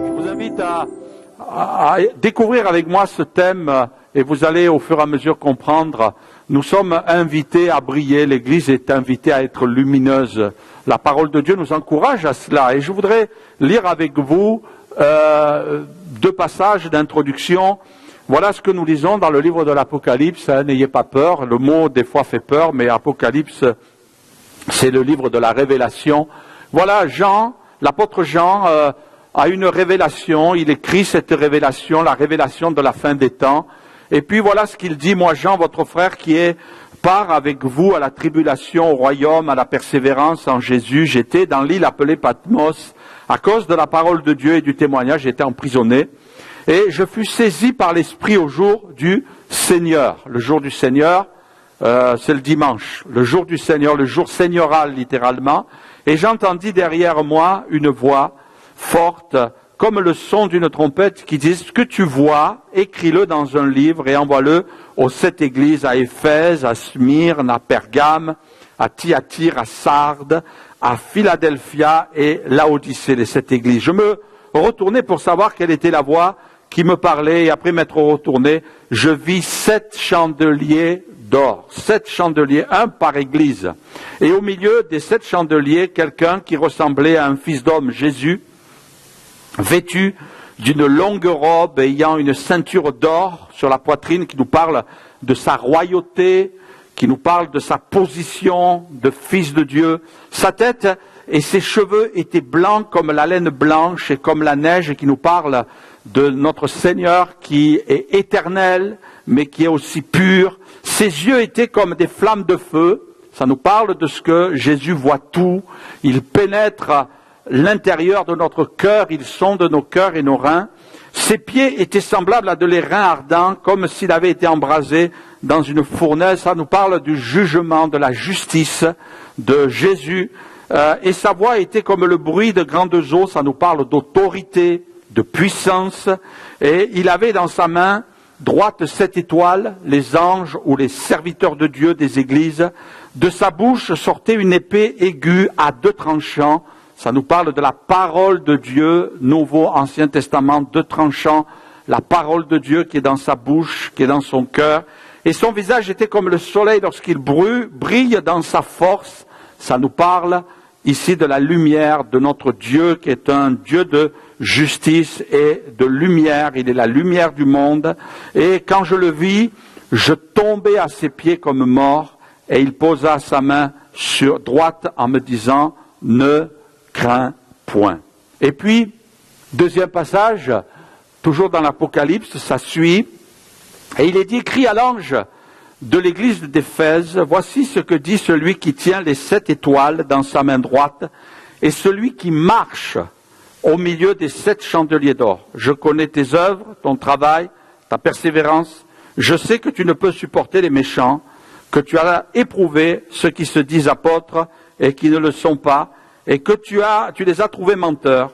Je vous invite à découvrir avec moi ce thème et vous allez au fur et à mesure comprendre. Nous sommes invités à briller, l'Église est invitée à être lumineuse. La parole de Dieu nous encourage à cela. Et je voudrais lire avec vous deux passages d'introduction. Voilà ce que nous lisons dans le livre de l'Apocalypse. N'ayez pas peur, le mot des fois fait peur, mais Apocalypse, c'est le livre de la révélation. Voilà, Jean, l'apôtre Jean a une révélation, il écrit cette révélation, la révélation de la fin des temps. Et puis voilà ce qu'il dit, moi Jean, votre frère qui est part avec vous à la tribulation, au royaume, à la persévérance en Jésus. J'étais dans l'île appelée Patmos, à cause de la parole de Dieu et du témoignage, j'étais emprisonné. Et je fus saisi par l'Esprit au jour du Seigneur. Le jour du Seigneur, c'est le dimanche. Le jour du Seigneur, le jour seigneurial littéralement. Et j'entendis derrière moi une voix forte, comme le son d'une trompette qui dit, ce que tu vois, écris-le dans un livre et envoie-le aux 7 églises, à Éphèse, à Smyrne, à Pergame, à Thyatire, à Sardes, à Philadelphia et Laodicée, les 7 églises. Je me retournais pour savoir quelle était la voix qui me parlait et après m'être retourné, je vis 7 chandeliers d'or, 7 chandeliers, un par église. Et au milieu des 7 chandeliers, quelqu'un qui ressemblait à un fils d'homme, Jésus, vêtu d'une longue robe ayant une ceinture d'or sur la poitrine qui nous parle de sa royauté, qui nous parle de sa position de fils de Dieu. Sa tête et ses cheveux étaient blancs comme la laine blanche et comme la neige, et qui nous parle de notre Seigneur qui est éternel mais qui est aussi pur. Ses yeux étaient comme des flammes de feu. Ça nous parle de ce que Jésus voit tout. Il pénètre l'intérieur de notre cœur, il sonde nos cœurs et nos reins. Ses pieds étaient semblables à de l'airain ardent, comme s'il avait été embrasé dans une fournaise. Ça nous parle du jugement, de la justice de Jésus. Et sa voix était comme le bruit de grandes eaux. Ça nous parle d'autorité, de puissance. Et il avait dans sa main droite 7 étoiles, les anges ou les serviteurs de Dieu des églises. De sa bouche sortait une épée aiguë à 2 tranchants. Ça nous parle de la parole de Dieu, Nouveau, Ancien Testament, 2 tranchants, la parole de Dieu qui est dans sa bouche, qui est dans son cœur. Et son visage était comme le soleil lorsqu'il brille dans sa force. Ça nous parle ici de la lumière de notre Dieu, qui est un Dieu de justice et de lumière. Il est la lumière du monde. Et quand je le vis, je tombai à ses pieds comme mort, et il posa sa main sur droite en me disant, ne crains point. Et puis, deuxième passage, toujours dans l'Apocalypse, ça suit, et il est dit, crie à l'ange de l'église d'Éphèse, voici ce que dit celui qui tient les 7 étoiles dans sa main droite, et celui qui marche au milieu des 7 chandeliers d'or. Je connais tes œuvres, ton travail, ta persévérance, je sais que tu ne peux supporter les méchants, que tu as éprouvé ceux qui se disent apôtres et qui ne le sont pas, et que tu les as trouvés menteurs,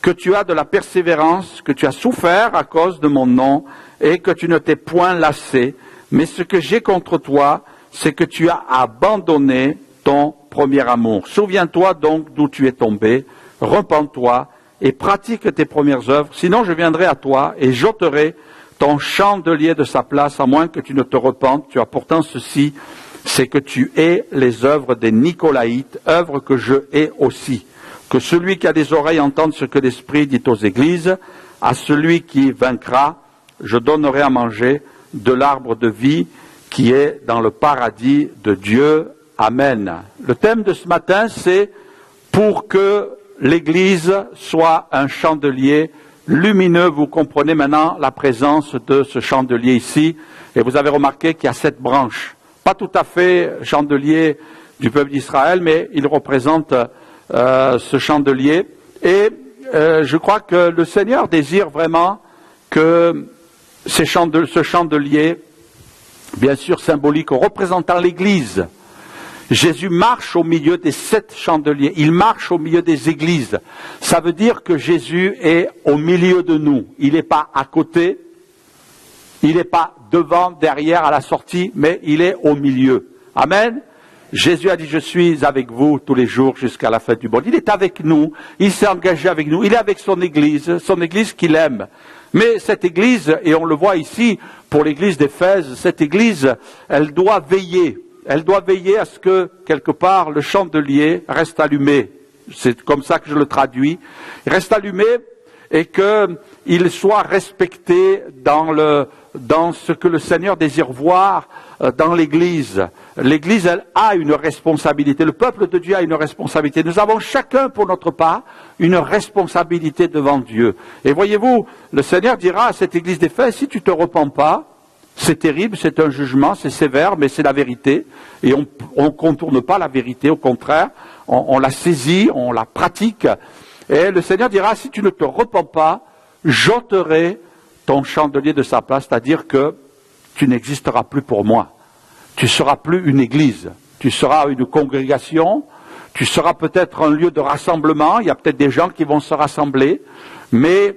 que tu as de la persévérance, que tu as souffert à cause de mon nom, et que tu ne t'es point lassé. Mais ce que j'ai contre toi, c'est que tu as abandonné ton premier amour. Souviens-toi donc d'où tu es tombé, repens-toi et pratique tes premières œuvres, sinon je viendrai à toi et j'ôterai ton chandelier de sa place, à moins que tu ne te repentes. Tu as pourtant ceci, c'est que tu hais les œuvres des Nicolaïtes, œuvres que je hais aussi. Que celui qui a des oreilles entende ce que l'Esprit dit aux églises. À celui qui vaincra, je donnerai à manger de l'arbre de vie qui est dans le paradis de Dieu. Amen. Le thème de ce matin, c'est pour que l'Église soit un chandelier lumineux. Vous comprenez maintenant la présence de ce chandelier ici. Et vous avez remarqué qu'il y a 7 branches. Pas tout à fait chandelier du peuple d'Israël, mais il représente ce chandelier. Et je crois que le Seigneur désire vraiment que ce chandelier, bien sûr symbolique, représentant l'Église, Jésus marche au milieu des 7 chandeliers, il marche au milieu des églises. Ça veut dire que Jésus est au milieu de nous. Il n'est pas à côté, il n'est pas devant, derrière, à la sortie, mais il est au milieu. Amen. Jésus a dit, je suis avec vous tous les jours jusqu'à la fin du monde. Il est avec nous, il s'est engagé avec nous, il est avec son Église qu'il aime. Mais cette Église, et on le voit ici, pour l'Église d'Éphèse, cette Église, elle doit veiller à ce que, quelque part, le chandelier reste allumé. C'est comme ça que je le traduis. Il reste allumé et qu'il soit respecté dans ce que le Seigneur désire voir dans l'Église. L'Église, elle a une responsabilité. Le peuple de Dieu a une responsabilité. Nous avons chacun, pour notre part, une responsabilité devant Dieu. Et voyez-vous, le Seigneur dira à cette Église d'Éphèse, si tu ne te repens pas, c'est terrible, c'est un jugement, c'est sévère, mais c'est la vérité. Et on ne contourne pas la vérité, au contraire, on la saisit, on la pratique. Et le Seigneur dira, si tu ne te repens pas, j'ôterai ton chandelier de sa place, c'est-à-dire que tu n'existeras plus pour moi. Tu seras plus une église, tu seras une congrégation, tu seras peut-être un lieu de rassemblement, il y a peut-être des gens qui vont se rassembler, mais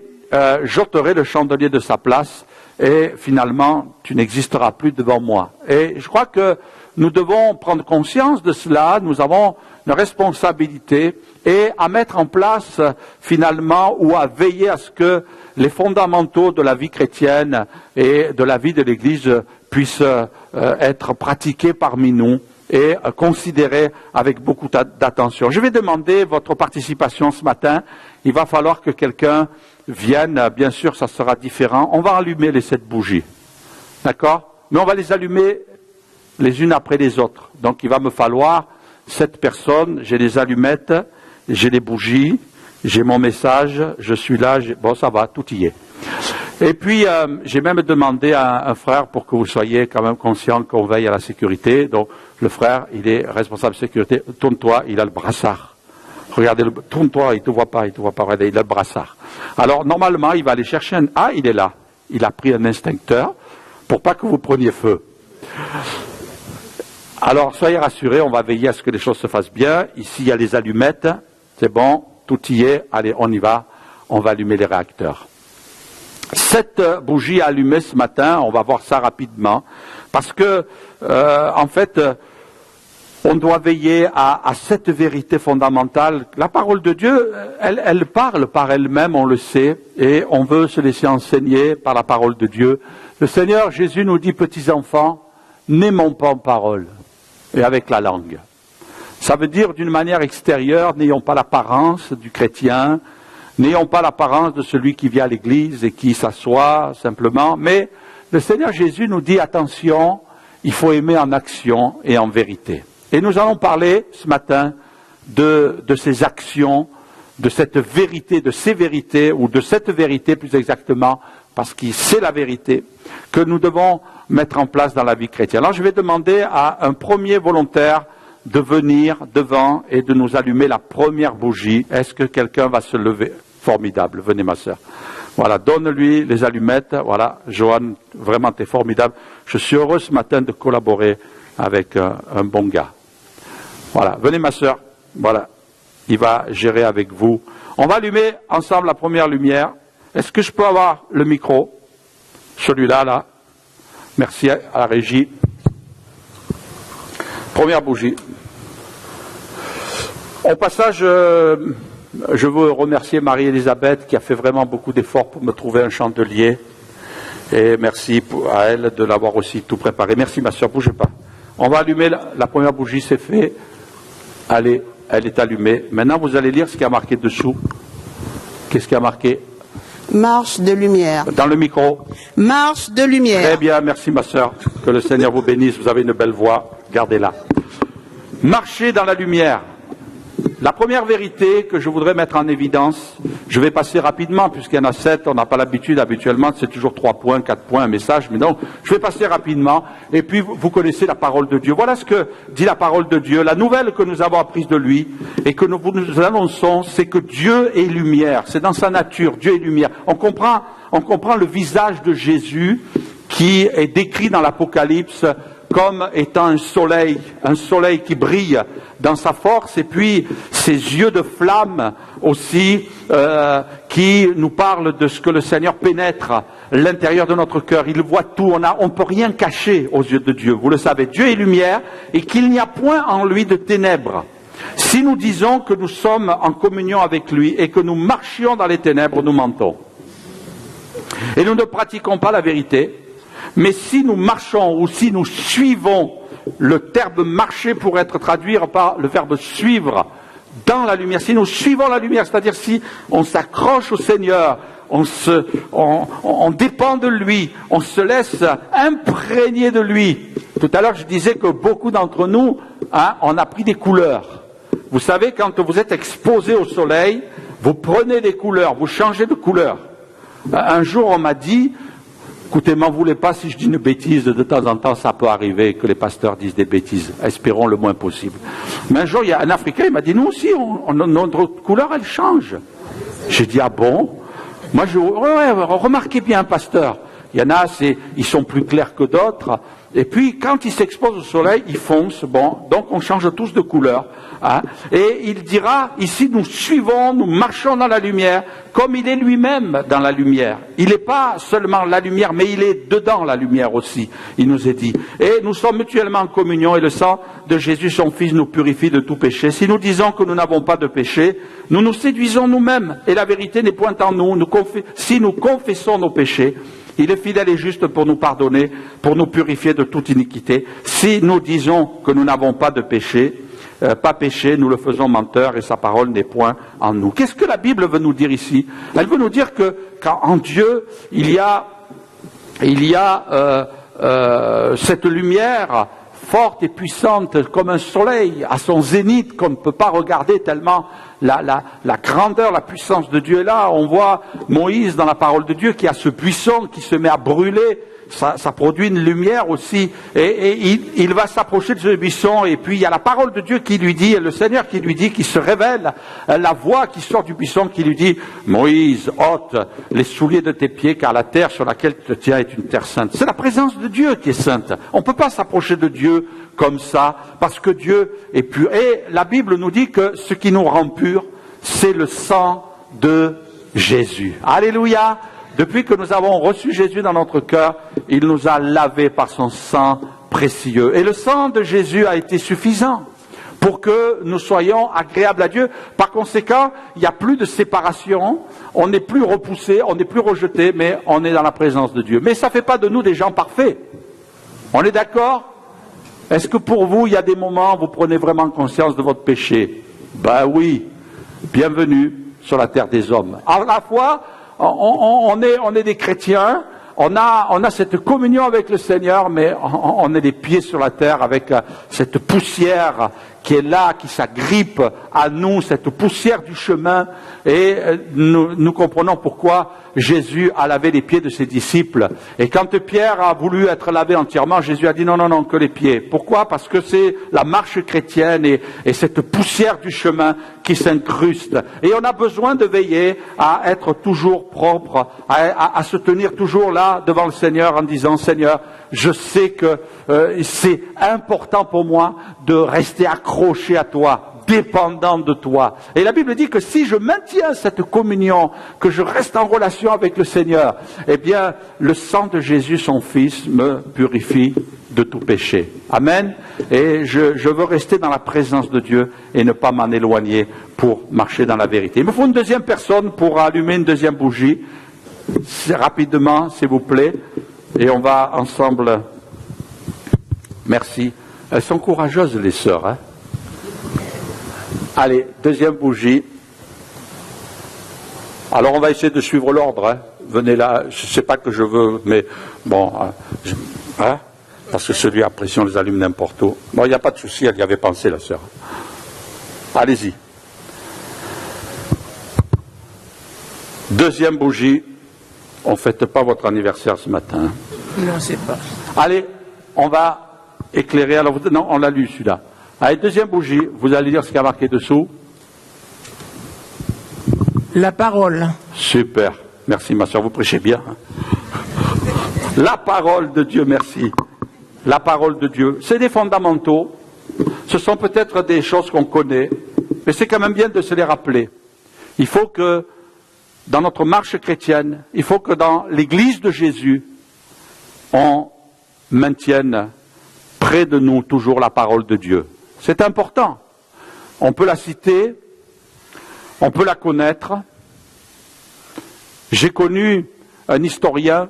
j'ôterai le chandelier de sa place et finalement tu n'existeras plus devant moi. Et je crois que nous devons prendre conscience de cela, nous avons une responsabilité et à mettre en place finalement ou à veiller à ce que les fondamentaux de la vie chrétienne et de la vie de l'Église puissent être pratiqués parmi nous et considérés avec beaucoup d'attention. Je vais demander votre participation ce matin. Il va falloir que quelqu'un vienne, bien sûr ça sera différent. On va allumer les 7 bougies, d'accord? Mais on va les allumer les unes après les autres. Donc il va me falloir 7 personnes, j'ai les allumettes, j'ai les bougies, j'ai mon message, je suis là, bon ça va, tout y est. Et puis j'ai même demandé à un frère pour que vous soyez quand même conscient qu'on veille à la sécurité. Donc le frère, il est responsable de sécurité, tourne-toi, il a le brassard. Regardez, tourne-toi, il ne te voit pas, regardez, il a le brassard. Alors normalement, il va aller chercher un... Ah, il est là, il a pris un extincteur pour pas que vous preniez feu. Alors soyez rassurés, on va veiller à ce que les choses se fassent bien. Ici, il y a les allumettes, c'est bon, tout y est, allez, on y va, on va allumer les réacteurs. 7 bougies allumées ce matin, on va voir ça rapidement, parce que, en fait, on doit veiller à cette vérité fondamentale. La parole de Dieu, elle parle par elle-même, on le sait, et on veut se laisser enseigner par la parole de Dieu. Le Seigneur Jésus nous dit, petits enfants, n'aimons pas en parole et avec la langue. Ça veut dire d'une manière extérieure, n'ayons pas l'apparence du chrétien, n'ayons pas l'apparence de celui qui vient à l'église et qui s'assoit simplement, mais le Seigneur Jésus nous dit attention, il faut aimer en action et en vérité. Et nous allons parler ce matin de ces actions, de cette vérité, de ces vérités, ou de cette vérité plus exactement, parce que c'est la vérité, que nous devons mettre en place dans la vie chrétienne. Alors je vais demander à un premier volontaire de venir devant et de nous allumer la première bougie. Est-ce que quelqu'un va se lever? Formidable, venez ma sœur. Voilà, donne-lui les allumettes. Voilà, Joanne, vraiment t'es formidable. Je suis heureux ce matin de collaborer avec un bon gars. Voilà, venez ma sœur. Voilà, il va gérer avec vous. On va allumer ensemble la première lumière. Est-ce que je peux avoir le micro? Celui-là, là. Merci à la régie. Première bougie. Au passage, je veux remercier Marie-Elisabeth qui a fait vraiment beaucoup d'efforts pour me trouver un chandelier. Et merci à elle de l'avoir aussi tout préparé. Merci ma soeur, bougez pas. On va allumer la première bougie, c'est fait. Allez, elle est allumée. Maintenant, vous allez lire ce qui a marqué dessous. Qu'est-ce qui a marqué? Marche de lumière. Dans le micro. Marche de lumière. Très bien, merci ma sœur. Que le Seigneur vous bénisse, vous avez une belle voix. Gardez-la. Marchez dans la lumière. La première vérité que je voudrais mettre en évidence, je vais passer rapidement, puisqu'il y en a 7, on n'a pas l'habitude, habituellement, c'est toujours 3 points, 4 points, un message, mais non, je vais passer rapidement, et puis vous connaissez la parole de Dieu. Voilà ce que dit la parole de Dieu. La nouvelle que nous avons apprise de lui, et que nous annonçons, c'est que Dieu est lumière, c'est dans sa nature, Dieu est lumière. On comprend le visage de Jésus, qui est décrit dans l'Apocalypse, comme étant un soleil qui brille dans sa force, et puis ses yeux de flamme aussi, qui nous parlent de ce que le Seigneur pénètre l'intérieur de notre cœur. Il voit tout. On ne peut rien cacher aux yeux de Dieu. Vous le savez, Dieu est lumière et qu'il n'y a point en lui de ténèbres. Si nous disons que nous sommes en communion avec lui et que nous marchions dans les ténèbres, nous mentons. Et nous ne pratiquons pas la vérité. Mais si nous marchons ou si nous suivons, le terme marcher pourrait être traduit par le verbe suivre dans la lumière. Si nous suivons la lumière, c'est-à-dire si on s'accroche au Seigneur, on dépend de lui, on se laisse imprégner de lui. Tout à l'heure, je disais que beaucoup d'entre nous, on a pris des couleurs. Vous savez, quand vous êtes exposé au soleil, vous prenez des couleurs, vous changez de couleur. Un jour, on m'a dit, écoutez, m'en voulez pas si je dis une bêtise, de temps en temps, ça peut arriver que les pasteurs disent des bêtises, espérons le moins possible. Mais un jour, il y a un Africain, il m'a dit, nous aussi, notre couleur, elle change. J'ai dit, ah bon? Moi, remarquez bien, pasteur, il y en a, ils sont plus clairs que d'autres, et puis, quand ils s'exposent au soleil, ils foncent, bon, donc on change tous de couleur. Et il dira, ici nous suivons, nous marchons dans la lumière, comme il est lui-même dans la lumière. Il n'est pas seulement la lumière, mais il est dedans la lumière aussi, il nous est dit. Et nous sommes mutuellement en communion, et le sang de Jésus, son Fils, nous purifie de tout péché. Si nous disons que nous n'avons pas de péché, nous nous séduisons nous-mêmes, et la vérité n'est point en nous. Si nous confessons nos péchés, il est fidèle et juste pour nous pardonner, pour nous purifier de toute iniquité. Si nous disons que nous n'avons pas de péché, nous le faisons menteur et sa parole n'est point en nous. Qu'est-ce que la Bible veut nous dire ici? Elle veut nous dire que qu'en Dieu, il y a cette lumière forte et puissante comme un soleil à son zénith qu'on ne peut pas regarder tellement la grandeur, la puissance de Dieu est là. On voit Moïse dans la parole de Dieu qui a ce buisson qui se met à brûler. Ça produit une lumière aussi, et il va s'approcher de ce buisson, et puis il y a la parole de Dieu qui lui dit, et le Seigneur qui lui dit, qui se révèle, la voix qui sort du buisson qui lui dit, Moïse, ôte les souliers de tes pieds, car la terre sur laquelle tu te tiens est une terre sainte. C'est la présence de Dieu qui est sainte. On ne peut pas s'approcher de Dieu comme ça, parce que Dieu est pur. Et la Bible nous dit que ce qui nous rend purs, c'est le sang de Jésus. Alléluia! Depuis que nous avons reçu Jésus dans notre cœur, il nous a lavés par son sang précieux. Et le sang de Jésus a été suffisant pour que nous soyons agréables à Dieu. Par conséquent, il n'y a plus de séparation, on n'est plus repoussé, on n'est plus rejeté, mais on est dans la présence de Dieu. Mais ça ne fait pas de nous des gens parfaits. On est d'accord? Est-ce que pour vous, il y a des moments où vous prenez vraiment conscience de votre péché? Ben oui, bienvenue sur la terre des hommes. À la fois, on est des chrétiens, on a cette communion avec le Seigneur, mais on est les pieds sur la terre avec cette poussière qui est là, qui s'agrippe à nous, cette poussière du chemin, et nous comprenons pourquoi Jésus a lavé les pieds de ses disciples. Et quand Pierre a voulu être lavé entièrement, Jésus a dit non, que les pieds. Pourquoi? Parce que c'est la marche chrétienne et cette poussière du chemin qui s'incruste. Et on a besoin de veiller à être toujours propre, à se tenir toujours là devant le Seigneur en disant, Seigneur, je sais que c'est important pour moi de rester accroché à toi, dépendant de toi. Et la Bible dit que si je maintiens cette communion, que je reste en relation avec le Seigneur, eh bien, le sang de Jésus, son Fils, me purifie de tout péché. Amen. Et je veux rester dans la présence de Dieu et ne pas m'en éloigner pour marcher dans la vérité. Il me faut une deuxième personne pour allumer une deuxième bougie. Rapidement, s'il vous plaît. Et on va ensemble... Merci. Elles sont courageuses, les sœurs, hein? Allez, deuxième bougie. Alors on va essayer de suivre l'ordre. Hein. Venez là, je ne sais pas que je veux, mais bon, parce que celui après, si on les allume n'importe où. Bon, il n'y a pas de souci, elle y avait pensé, la sœur. Allez-y. Deuxième bougie. On ne fête pas votre anniversaire ce matin. Non, c'est pas. Allez, on va éclairer. Alors, non, on l'a lu celui-là. Allez, deuxième bougie, vous allez lire ce qu'il y a marqué dessous. La parole. Super, merci ma soeur, vous prêchez bien. La parole de Dieu, merci. La parole de Dieu, c'est des fondamentaux. Ce sont peut-être des choses qu'on connaît, mais c'est quand même bien de se les rappeler. Il faut que dans notre marche chrétienne, il faut que dans l'Église de Jésus, on maintienne près de nous toujours la parole de Dieu. C'est important. On peut la citer, on peut la connaître. J'ai connu un historien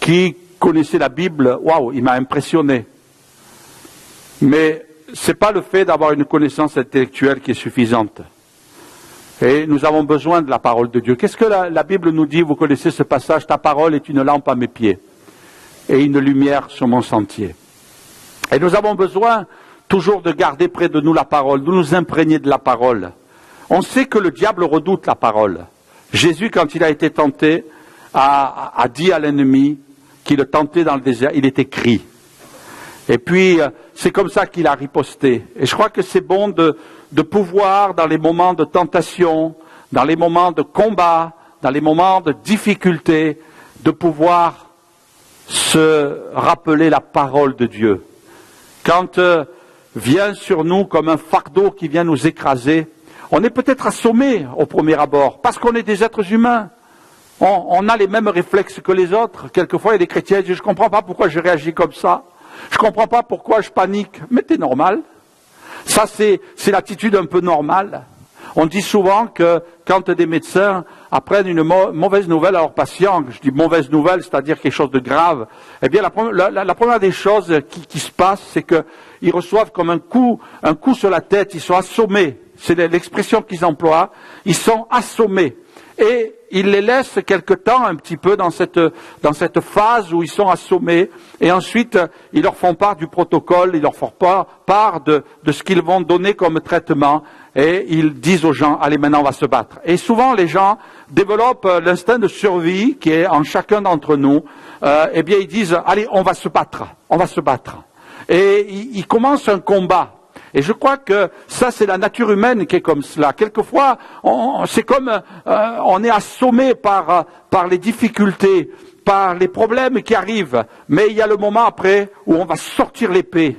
qui connaissait la Bible. Waouh, il m'a impressionné. Mais ce n'est pas le fait d'avoir une connaissance intellectuelle qui est suffisante. Et nous avons besoin de la parole de Dieu. Qu'est-ce que la Bible nous dit? Vous connaissez ce passage, ta parole est une lampe à mes pieds et une lumière sur mon sentier. Et nous avons besoin toujours de garder près de nous la parole, de nous imprégner de la parole. On sait que le diable redoute la parole. Jésus, quand il a été tenté, a dit à l'ennemi qui le tentait dans le désert, il était cri. Et puis, c'est comme ça qu'il a riposté. Et je crois que c'est bon de pouvoir, dans les moments de tentation, dans les moments de combat, dans les moments de difficulté, de pouvoir se rappeler la parole de Dieu. Quand vient sur nous comme un fardeau qui vient nous écraser, on est peut-être assommé au premier abord, parce qu'on est des êtres humains. On a les mêmes réflexes que les autres. Quelquefois, il y a des chrétiens qui disent, je ne comprends pas pourquoi je réagis comme ça. Je ne comprends pas pourquoi je panique. Mais c'est normal. Ça, c'est l'attitude un peu normale. On dit souvent que quand des médecins apprennent une mauvaise nouvelle à leurs patients, je dis mauvaise nouvelle, c'est-à-dire quelque chose de grave, eh bien la première des choses qui se passe, c'est qu'ils reçoivent comme un coup sur la tête, ils sont assommés. C'est l'expression qu'ils emploient. Ils sont assommés. Et ils les laissent quelque temps un petit peu dans cette phase où ils sont assommés. Et ensuite, ils leur font part du protocole, ils leur font part de ce qu'ils vont donner comme traitement. Et ils disent aux gens, allez, maintenant on va se battre. Et souvent, les gens développent l'instinct de survie qui est en chacun d'entre nous. Eh bien, ils disent, allez, on va se battre. Et ils commencent un combat. Et je crois que ça, c'est la nature humaine qui est comme cela. Quelquefois, c'est comme on est assommé par les difficultés, par les problèmes qui arrivent. Mais il y a le moment après où on va sortir l'épée.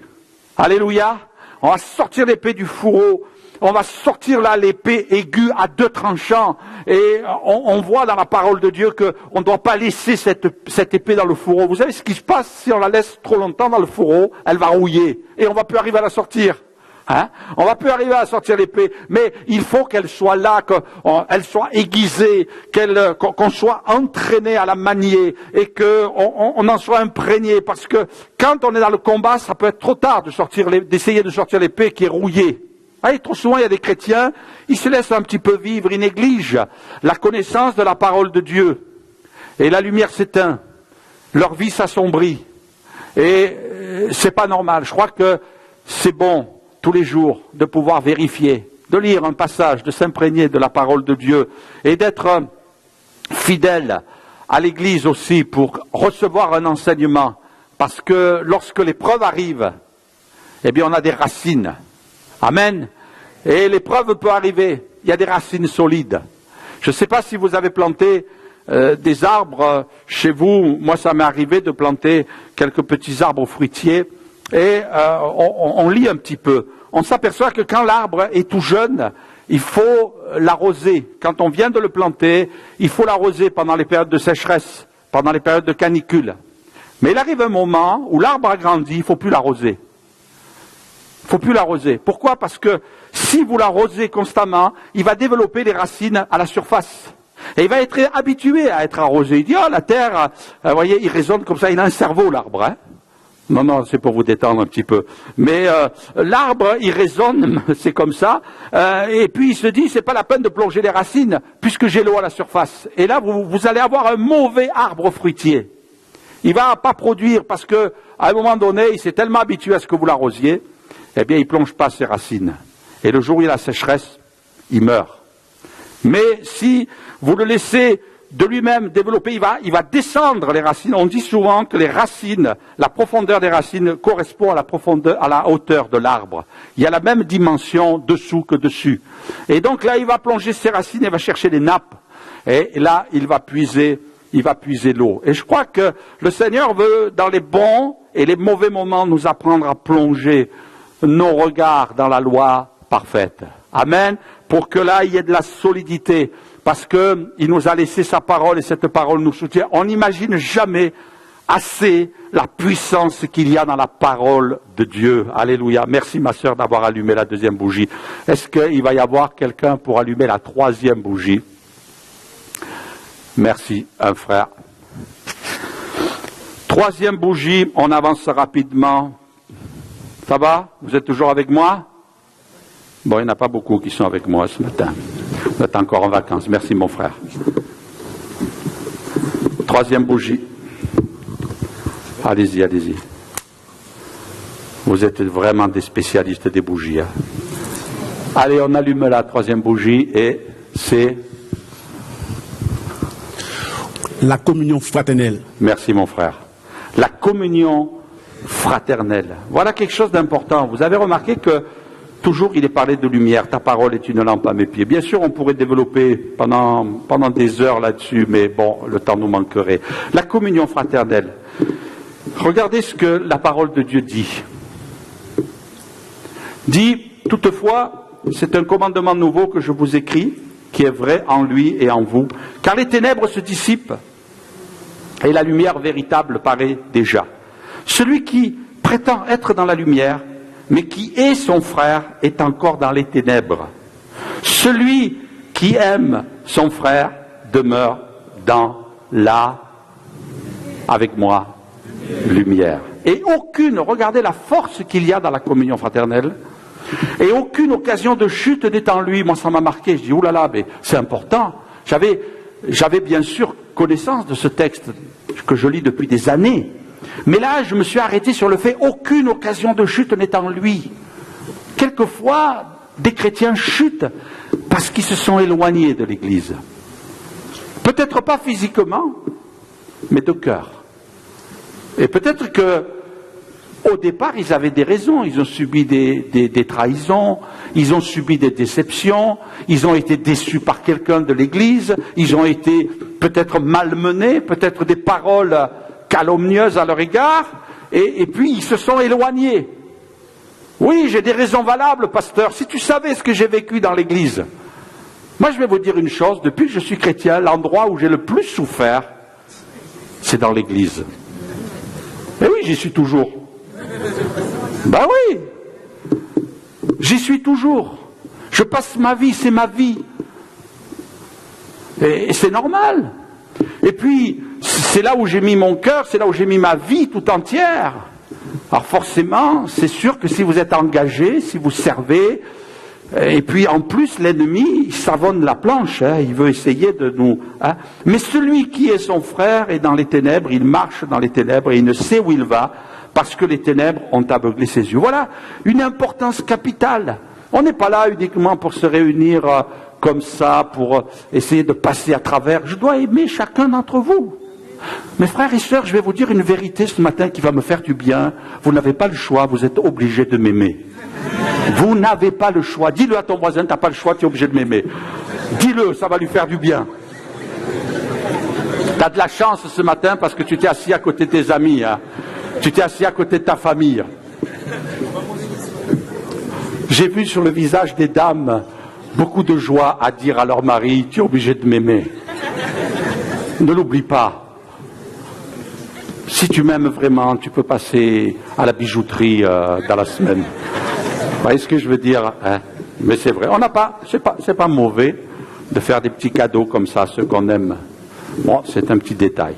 Alléluia. On va sortir l'épée du fourreau. On va sortir là l'épée aiguë à 2 tranchants. Et on voit dans la parole de Dieu qu'on ne doit pas laisser cette épée dans le fourreau. Vous savez ce qui se passe si on la laisse trop longtemps dans le fourreau? Elle va rouiller. Et on ne va plus arriver à la sortir. On va plus arriver à sortir l'épée, mais il faut qu'elle soit là, qu'elle soit aiguisée, qu'on soit entraîné à la manier et qu'on en soit imprégné, parce que quand on est dans le combat, ça peut être trop tard d'essayer de sortir l'épée qui est rouillée. Trop souvent, il y a des chrétiens, ils se laissent un petit peu vivre, ils négligent la connaissance de la parole de Dieu. Et la lumière s'éteint, leur vie s'assombrit. Et c'est pas normal. Je crois que c'est bon tous les jours de pouvoir vérifier, de lire un passage, de s'imprégner de la parole de Dieu et d'être fidèle à l'Église aussi pour recevoir un enseignement. Parce que lorsque l'épreuve arrive, eh bien on a des racines. Amen. Et l'épreuve peut arriver. Il y a des racines solides. Je ne sais pas si vous avez planté des arbres chez vous. Moi, ça m'est arrivé de planter quelques petits arbres fruitiers. Et on lit un petit peu. On s'aperçoit que quand l'arbre est tout jeune, il faut l'arroser. Quand on vient de le planter, il faut l'arroser pendant les périodes de sécheresse, pendant les périodes de canicule. Mais il arrive un moment où l'arbre a grandi, il ne faut plus l'arroser. Il ne faut plus l'arroser. Pourquoi? Parce que si vous l'arrosez constamment, il va développer des racines à la surface. Et il va être habitué à être arrosé. Il dit, la terre, vous voyez, il raisonne comme ça, il a un cerveau, l'arbre. Non, c'est pour vous détendre un petit peu. Mais l'arbre, il raisonne, c'est comme ça. Et puis il se dit, c'est pas la peine de plonger les racines, puisque j'ai l'eau à la surface. Et là, vous allez avoir un mauvais arbre fruitier. Il va pas produire, parce que à un moment donné, il s'est tellement habitué à ce que vous l'arrosiez, eh bien, il plonge pas ses racines. Et le jour où il y a la sécheresse, il meurt. Mais si vous le laissez de lui-même développer, il va descendre les racines. On dit souvent que les racines, la profondeur des racines correspond à la hauteur de l'arbre. Il y a la même dimension dessous que dessus. Et donc là, il va plonger ses racines, il va chercher les nappes. Et là, il va puiser l'eau. Et je crois que le Seigneur veut, dans les bons et les mauvais moments, nous apprendre à plonger nos regards dans la loi, parfaite. Amen. Pour que là, il y ait de la solidité. Parce qu'il nous a laissé sa parole et cette parole nous soutient. On n'imagine jamais assez la puissance qu'il y a dans la parole de Dieu. Alléluia. Merci ma sœur d'avoir allumé la deuxième bougie. Est-ce qu'il va y avoir quelqu'un pour allumer la troisième bougie? Merci, un frère. Troisième bougie, on avance rapidement. Ça va? Vous êtes toujours avec moi? Bon, il n'y en a pas beaucoup qui sont avec moi ce matin. Vous êtes encore en vacances. Merci mon frère. Troisième bougie. Allez-y, allez-y. Vous êtes vraiment des spécialistes des bougies. Hein. Allez, on allume la troisième bougie et c'est... La communion fraternelle. Merci mon frère. La communion fraternelle. Voilà quelque chose d'important. Vous avez remarqué que toujours il est parlé de lumière. Ta parole est une lampe à mes pieds. Bien sûr, on pourrait développer pendant des heures là-dessus, mais bon, le temps nous manquerait. La communion fraternelle. Regardez ce que la parole de Dieu dit. Dit, toutefois, c'est un commandement nouveau que je vous écris, qui est vrai en lui et en vous, car les ténèbres se dissipent et la lumière véritable paraît déjà. Celui qui prétend être dans la lumière, mais qui est son frère, est encore dans les ténèbres. Celui qui aime son frère demeure dans la, avec moi, lumière. Et aucune, regardez la force qu'il y a dans la communion fraternelle, et aucune occasion de chute n'est en lui. Moi, ça m'a marqué. Je dis, oulala, mais c'est important. J'avais bien sûr connaissance de ce texte que je lis depuis des années. Mais là, je me suis arrêté sur le fait, aucune occasion de chute n'est en lui. Quelquefois, des chrétiens chutent parce qu'ils se sont éloignés de l'Église. Peut-être pas physiquement, mais de cœur. Et peut-être que au départ, ils avaient des raisons. Ils ont subi des trahisons, ils ont subi des déceptions, ils ont été déçus par quelqu'un de l'Église, ils ont été peut-être malmenés, peut-être des paroles calomnieuses à leur égard, et puis ils se sont éloignés. Oui, j'ai des raisons valables, pasteur. Si tu savais ce que j'ai vécu dans l'Église. Moi, je vais vous dire une chose. Depuis que je suis chrétien, l'endroit où j'ai le plus souffert, c'est dans l'Église. Et oui, j'y suis toujours. Ben oui, j'y suis toujours. Je passe ma vie, c'est ma vie. Et c'est normal. Et puis, c'est là où j'ai mis mon cœur, c'est là où j'ai mis ma vie tout entière. Alors forcément, c'est sûr que si vous êtes engagé, si vous servez, et puis en plus l'ennemi, il savonne la planche, hein, il veut essayer de nous... Hein. Mais celui qui est son frère est dans les ténèbres, il marche dans les ténèbres et il ne sait où il va, parce que les ténèbres ont aveuglé ses yeux. Voilà une importance capitale. On n'est pas là uniquement pour se réunir comme ça, pour essayer de passer à travers. Je dois aimer chacun d'entre vous. Mes frères et sœurs, je vais vous dire une vérité ce matin qui va me faire du bien. Vous n'avez pas le choix, vous êtes obligés de m'aimer. Vous n'avez pas le choix. Dis-le à ton voisin, tu n'as pas le choix, tu es obligé de m'aimer. Dis-le, ça va lui faire du bien. Tu as de la chance ce matin parce que tu t'es assis à côté de tes amis. Hein. Tu t'es assis à côté de ta famille. J'ai vu sur le visage des dames beaucoup de joie à dire à leur mari, tu es obligé de m'aimer. Ne l'oublie pas. Si tu m'aimes vraiment, tu peux passer à la bijouterie dans la semaine. Vous voyez ce que je veux dire, hein? Mais c'est vrai, on n'a pas, c'est pas mauvais de faire des petits cadeaux comme ça à ceux qu'on aime. Bon, c'est un petit détail,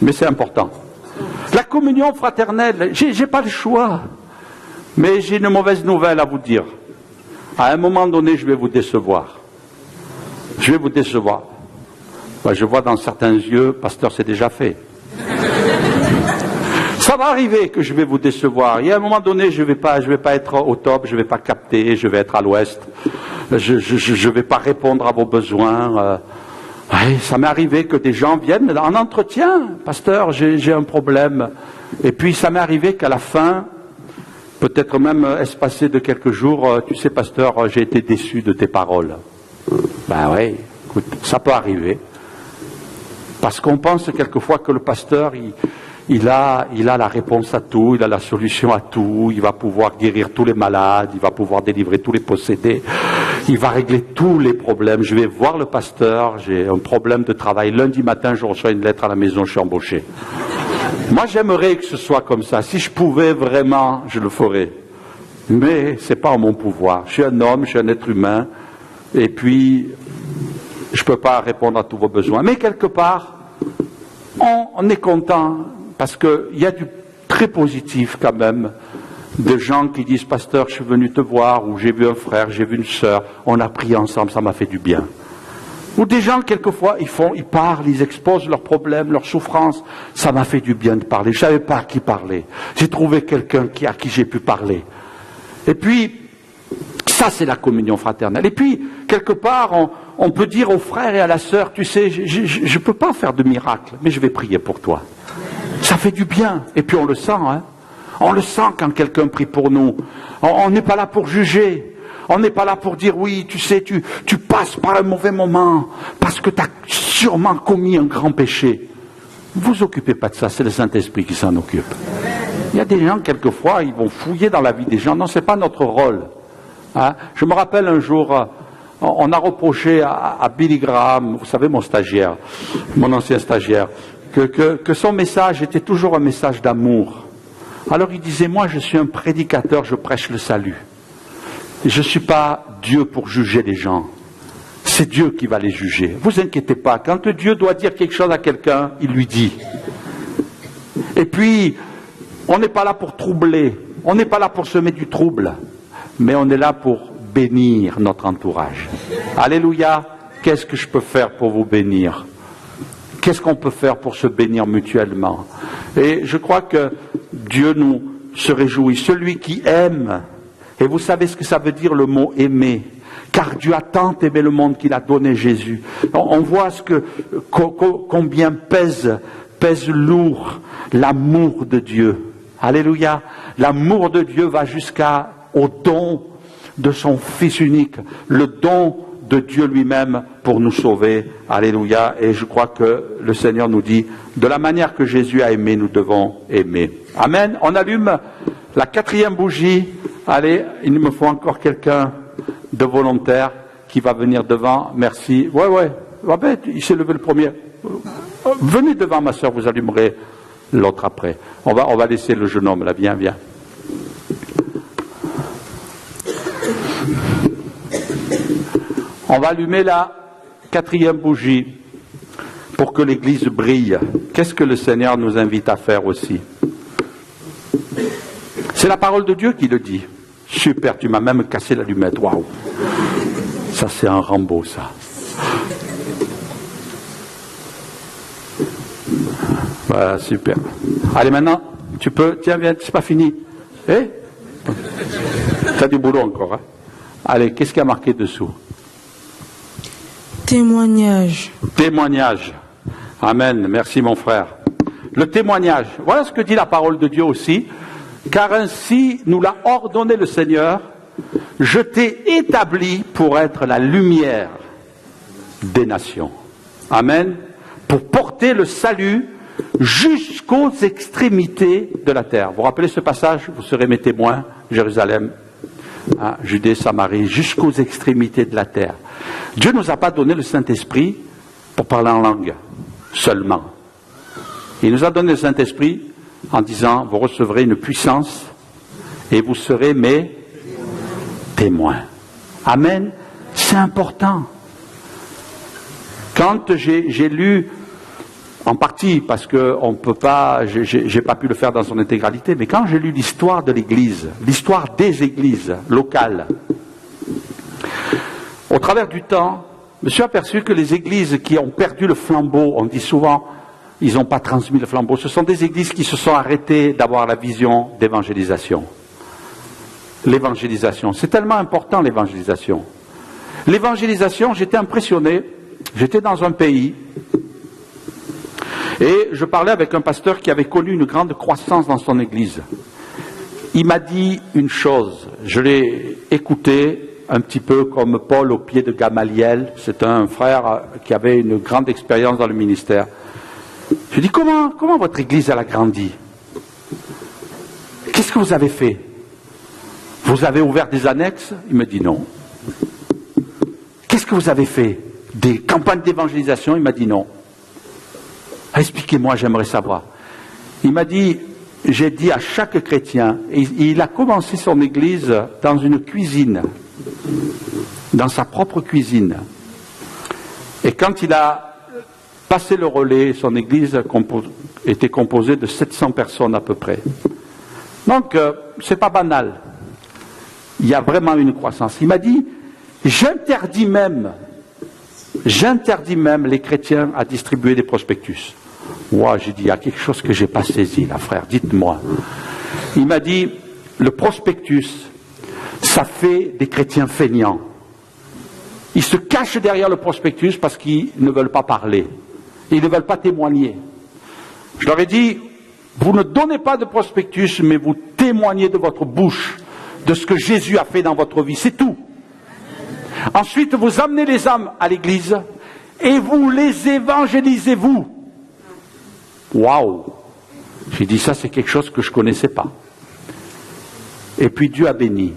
mais c'est important. La communion fraternelle, j'ai pas le choix. Mais j'ai une mauvaise nouvelle à vous dire. À un moment donné, je vais vous décevoir. Je vais vous décevoir. Ben, je vois dans certains yeux, pasteur, c'est déjà fait. Ça va arriver que je vais vous décevoir. Il y a un moment donné, je vais pas être au top, je vais pas capter, je vais être à l'ouest. Je vais pas répondre à vos besoins. Ouais, ça m'est arrivé que des gens viennent en entretien. Pasteur, j'ai un problème. Et puis ça m'est arrivé qu'à la fin, peut-être même espacé de quelques jours, tu sais, pasteur, j'ai été déçu de tes paroles. Ben oui, écoute, ça peut arriver. Parce qu'on pense quelquefois que le pasteur, il a la réponse à tout, il a la solution à tout, il va pouvoir guérir tous les malades, il va pouvoir délivrer tous les possédés, il va régler tous les problèmes. Je vais voir le pasteur, j'ai un problème de travail. Lundi matin, je reçois une lettre à la maison, je suis embauché. Moi, j'aimerais que ce soit comme ça. Si je pouvais vraiment, je le ferais. Mais ce n'est pas en mon pouvoir. Je suis un homme, je suis un être humain, et puis je ne peux pas répondre à tous vos besoins. Mais quelque part, on est content, parce qu'il y a du très positif quand même, de gens qui disent « Pasteur, je suis venu te voir » ou « J'ai vu un frère, j'ai vu une sœur, on a prié ensemble, ça m'a fait du bien ». Ou des gens, quelquefois, ils parlent, ils exposent leurs problèmes, leurs souffrances. Ça m'a fait du bien de parler. Je ne savais pas à qui parler. J'ai trouvé quelqu'un à qui j'ai pu parler. Et puis, ça c'est la communion fraternelle. Et puis, quelque part, on peut dire au frère et à la sœur, tu sais, je ne peux pas faire de miracle, mais je vais prier pour toi. Ça fait du bien. Et puis on le sent, hein. On le sent quand quelqu'un prie pour nous. On n'est pas là pour juger. On n'est pas là pour dire, oui, tu sais, tu passes par un mauvais moment, parce que tu as sûrement commis un grand péché. Ne vous occupez pas de ça, c'est le Saint-Esprit qui s'en occupe. Il y a des gens, quelquefois, ils vont fouiller dans la vie des gens. Non, ce n'est pas notre rôle. Hein? Je me rappelle un jour, on a reproché à Billy Graham, vous savez, mon stagiaire, mon ancien stagiaire, que son message était toujours un message d'amour. Alors il disait, moi je suis un prédicateur, je prêche le salut. Je ne suis pas Dieu pour juger les gens. C'est Dieu qui va les juger. Vous inquiétez pas, quand Dieu doit dire quelque chose à quelqu'un, il lui dit. Et puis, on n'est pas là pour troubler, on n'est pas là pour semer du trouble, mais on est là pour bénir notre entourage. Alléluia, qu'est-ce que je peux faire pour vous bénir? Qu'est-ce qu'on peut faire pour se bénir mutuellement? Et je crois que Dieu nous se réjouit. Celui qui aime, et vous savez ce que ça veut dire le mot aimer, car Dieu a tant aimé le monde qu'il a donné Jésus. On voit combien pèse lourd l'amour de Dieu. Alléluia. L'amour de Dieu va jusqu'au don de son Fils unique, le don de Dieu lui-même pour nous sauver. Alléluia. Et je crois que le Seigneur nous dit, de la manière que Jésus a aimé, nous devons aimer. Amen. On allume la 4e bougie. Allez, il me faut encore quelqu'un de volontaire qui va venir devant. Merci. Ouais. Il s'est levé le premier. Venez devant, ma soeur, vous allumerez l'autre après. On va laisser le jeune homme là. Viens. On va allumer la 4e bougie pour que l'église brille. Qu'est-ce que le Seigneur nous invite à faire aussi? C'est la parole de Dieu qui le dit. Super, tu m'as même cassé l'allumette. Waouh! Ça, c'est un Rambo, ça. Voilà, super. Allez, maintenant, tu peux... Tiens, viens, c'est pas fini. T'as du boulot encore, hein? Allez, qu'est-ce qu'il y a marqué dessous? Témoignage. Témoignage. Amen. Merci, mon frère. Le témoignage. Voilà ce que dit la parole de Dieu aussi. Car ainsi nous l'a ordonné le Seigneur, je t'ai établi pour être la lumière des nations. Amen. Pour porter le salut jusqu'aux extrémités de la terre. Vous vous rappelez ce passage? Vous serez mes témoins, Jérusalem, Judée, Samarie, jusqu'aux extrémités de la terre. Dieu ne nous a pas donné le Saint-Esprit pour parler en langue seulement. Il nous a donné le Saint-Esprit en disant, vous recevrez une puissance et vous serez mes témoins. Amen. C'est important. Quand j'ai lu, en partie parce que on peut pas, j'ai pas pu le faire dans son intégralité, mais quand j'ai lu l'histoire de l'Église, l'histoire des églises locales, au travers du temps, je me suis aperçu que les églises qui ont perdu le flambeau, on dit souvent, ils n'ont pas transmis le flambeau, ce sont des églises qui se sont arrêtées d'avoir la vision d'évangélisation. L'évangélisation, c'est tellement important l'évangélisation. L'évangélisation, j'étais impressionné, j'étais dans un pays, et je parlais avec un pasteur qui avait connu une grande croissance dans son église. Il m'a dit une chose, je l'ai écouté un petit peu comme Paul au pied de Gamaliel, c'est un frère qui avait une grande expérience dans le ministère. Je dis, comment votre église elle a grandi? Qu'est-ce que vous avez fait? Vous avez ouvert des annexes? Il me dit non. Qu'est-ce que vous avez fait? Des campagnes d'évangélisation? Il m'a dit non. Expliquez-moi, j'aimerais savoir. Il m'a dit, j'ai dit à chaque chrétien, et il a commencé son église dans une cuisine, dans sa propre cuisine. Et quand il a passé le relais, son église était composée de 700 personnes à peu près. Donc, c'est pas banal. Il y a vraiment une croissance. Il m'a dit, j'interdis même les chrétiens à distribuer des prospectus. Moi, j'ai dit, il y a quelque chose que j'ai pas saisi, là, frère, dites-moi. Il m'a dit, le prospectus, ça fait des chrétiens feignants. Ils se cachent derrière le prospectus parce qu'ils ne veulent pas parler. Ils ne veulent pas témoigner. Je leur ai dit, vous ne donnez pas de prospectus, mais vous témoignez de votre bouche, de ce que Jésus a fait dans votre vie, c'est tout. Ensuite, vous amenez les âmes à l'église et vous les évangélisez, vous. Waouh! J'ai dit, ça c'est quelque chose que je ne connaissais pas. Et puis Dieu a béni.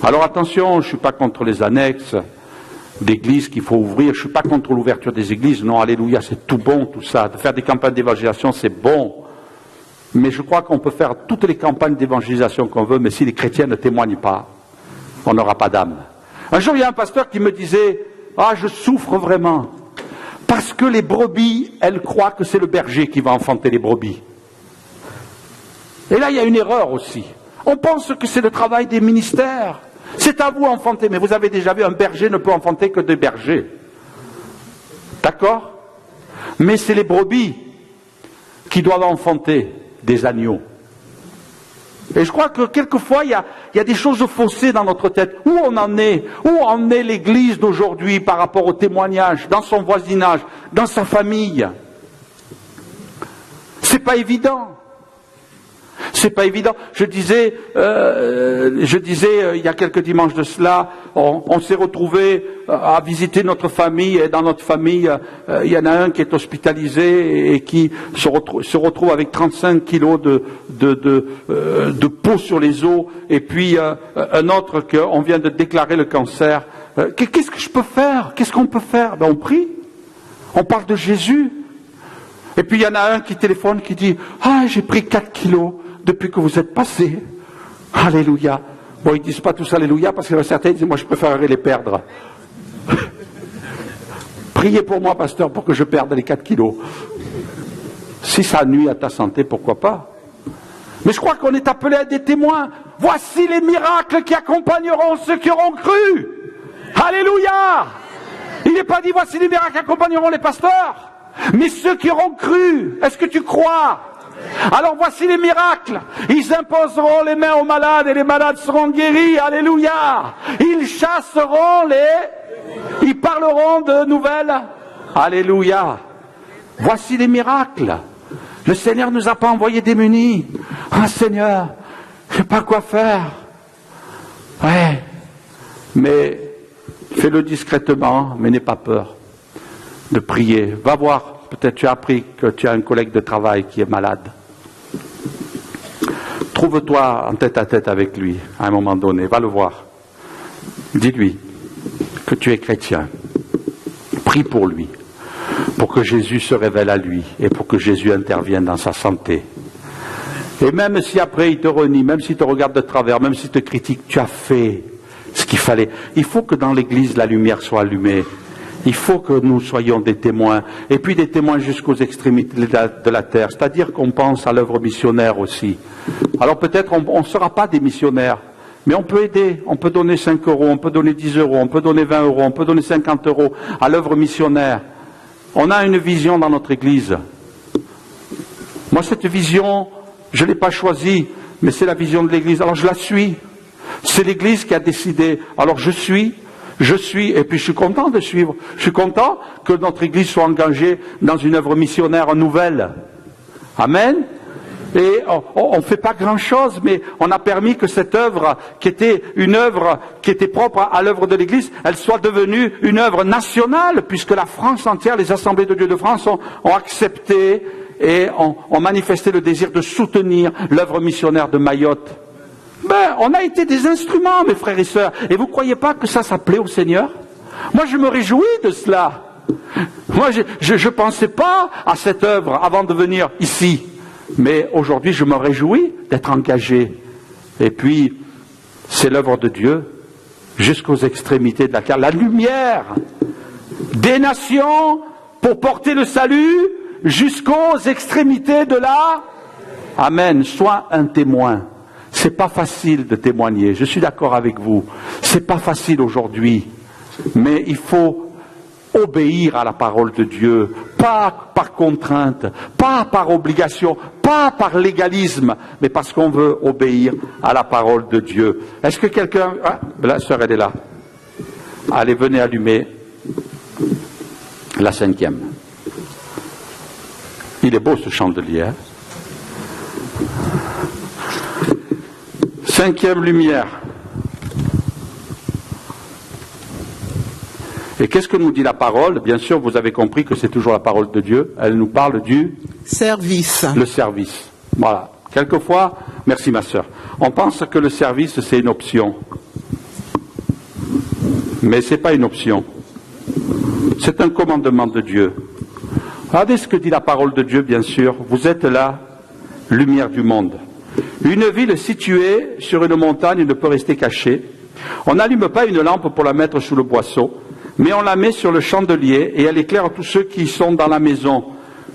Alors attention, je ne suis pas contre les annexes d'églises qu'il faut ouvrir, je ne suis pas contre l'ouverture des églises, non, alléluia, c'est tout bon tout ça. De faire des campagnes d'évangélisation, c'est bon. Mais je crois qu'on peut faire toutes les campagnes d'évangélisation qu'on veut, mais si les chrétiens ne témoignent pas, on n'aura pas d'âme. Un jour, il y a un pasteur qui me disait, ah, je souffre vraiment. Parce que les brebis, elles croient que c'est le berger qui va enfanter les brebis. Et là, il y a une erreur aussi. On pense que c'est le travail des ministères. C'est à vous d'enfanter, mais vous avez déjà vu, un berger ne peut enfanter que des bergers. D'accord? Mais c'est les brebis qui doivent enfanter des agneaux. Et je crois que quelquefois, il y a des choses faussées dans notre tête. Où on en est? Où en est l'Église d'aujourd'hui par rapport au témoignage, dans son voisinage, dans sa famille? C'est pas évident. C'est pas évident. Je disais il y a quelques dimanches de cela, on s'est retrouvés à visiter notre famille, et dans notre famille, il y en a un qui est hospitalisé et qui se retrouve avec 35 kilos de peau sur les os, et puis un autre qu'on vient de déclarer le cancer. Qu'est-ce que je peux faire? Qu'est-ce qu'on peut faire? Ben, on prie. On parle de Jésus. Et puis il y en a un qui téléphone, qui dit, ah, j'ai pris 4 kilos depuis que vous êtes passé. Alléluia. Bon, ils ne disent pas tous Alléluia, parce qu'il y en a certains qui disent, moi je préférerais les perdre. Priez pour moi, pasteur, pour que je perde les 4 kilos. Si ça nuit à ta santé, pourquoi pas? Mais je crois qu'on est appelé à des témoins. Voici les miracles qui accompagneront ceux qui auront cru. Alléluia. Il n'est pas dit, voici les miracles qui accompagneront les pasteurs, mais ceux qui auront cru. Est-ce que tu crois? Alors voici les miracles. Ils imposeront les mains aux malades et les malades seront guéris. Alléluia. Ils chasseront ils parleront de nouvelles. Alléluia. Voici les miracles. Le Seigneur ne nous a pas envoyés démunis. Ah Seigneur, je ne sais pas quoi faire. Ouais. Mais fais-le discrètement, mais n'aie pas peur de prier. Va voir. Peut-être tu as appris que tu as un collègue de travail qui est malade. Trouve-toi en tête à tête avec lui à un moment donné. Va le voir. Dis-lui que tu es chrétien. Prie pour lui, pour que Jésus se révèle à lui et pour que Jésus intervienne dans sa santé. Et même si après il te renie, même s'il te regarde de travers, même s'il te critique, tu as fait ce qu'il fallait. Il faut que dans l'Église la lumière soit allumée. Il faut que nous soyons des témoins, et puis des témoins jusqu'aux extrémités de la terre, c'est-à-dire qu'on pense à l'œuvre missionnaire aussi. Alors peut-être on ne sera pas des missionnaires, mais on peut aider, on peut donner 5 euros, on peut donner 10 euros, on peut donner 20 euros, on peut donner 50 euros à l'œuvre missionnaire. On a une vision dans notre Église. Moi cette vision, je ne l'ai pas choisie, mais c'est la vision de l'Église, alors je la suis. C'est l'Église qui a décidé, alors je suis, et puis je suis content de suivre. Je suis content que notre Église soit engagée dans une œuvre missionnaire nouvelle. Amen. Et on ne fait pas grand-chose, mais on a permis que cette œuvre, qui était une œuvre qui était propre à l'œuvre de l'Église, elle soit devenue une œuvre nationale, puisque la France entière, les assemblées de Dieu de France ont accepté et ont manifesté le désir de soutenir l'œuvre missionnaire de Mayotte. On a été des instruments, mes frères et sœurs. Et vous ne croyez pas que ça plaît au Seigneur? Moi, je me réjouis de cela. Moi, je ne pensais pas à cette œuvre avant de venir ici. Mais aujourd'hui, je me réjouis d'être engagé. Et puis, c'est l'œuvre de Dieu jusqu'aux extrémités de la terre. La lumière des nations pour porter le salut jusqu'aux extrémités de la... Amen. Sois un témoin. C'est pas facile de témoigner. Je suis d'accord avec vous. C'est pas facile aujourd'hui. Mais il faut obéir à la parole de Dieu, pas par contrainte, pas par obligation, pas par légalisme, mais parce qu'on veut obéir à la parole de Dieu. Est-ce que quelqu'un... Ah, la sœur, elle est là. Allez, venez allumer la 5e. Il est beau ce chandelier. Hein? 5e lumière. Et qu'est-ce que nous dit la parole? Bien sûr, vous avez compris que c'est toujours la parole de Dieu. Elle nous parle du service. Le service. Voilà. Quelquefois, merci ma sœur, on pense que le service c'est une option. Mais ce n'est pas une option. C'est un commandement de Dieu. Regardez ce que dit la parole de Dieu, bien sûr. Vous êtes la lumière du monde. Une ville située sur une montagne ne peut rester cachée. On n'allume pas une lampe pour la mettre sous le boisseau, mais on la met sur le chandelier et elle éclaire tous ceux qui sont dans la maison.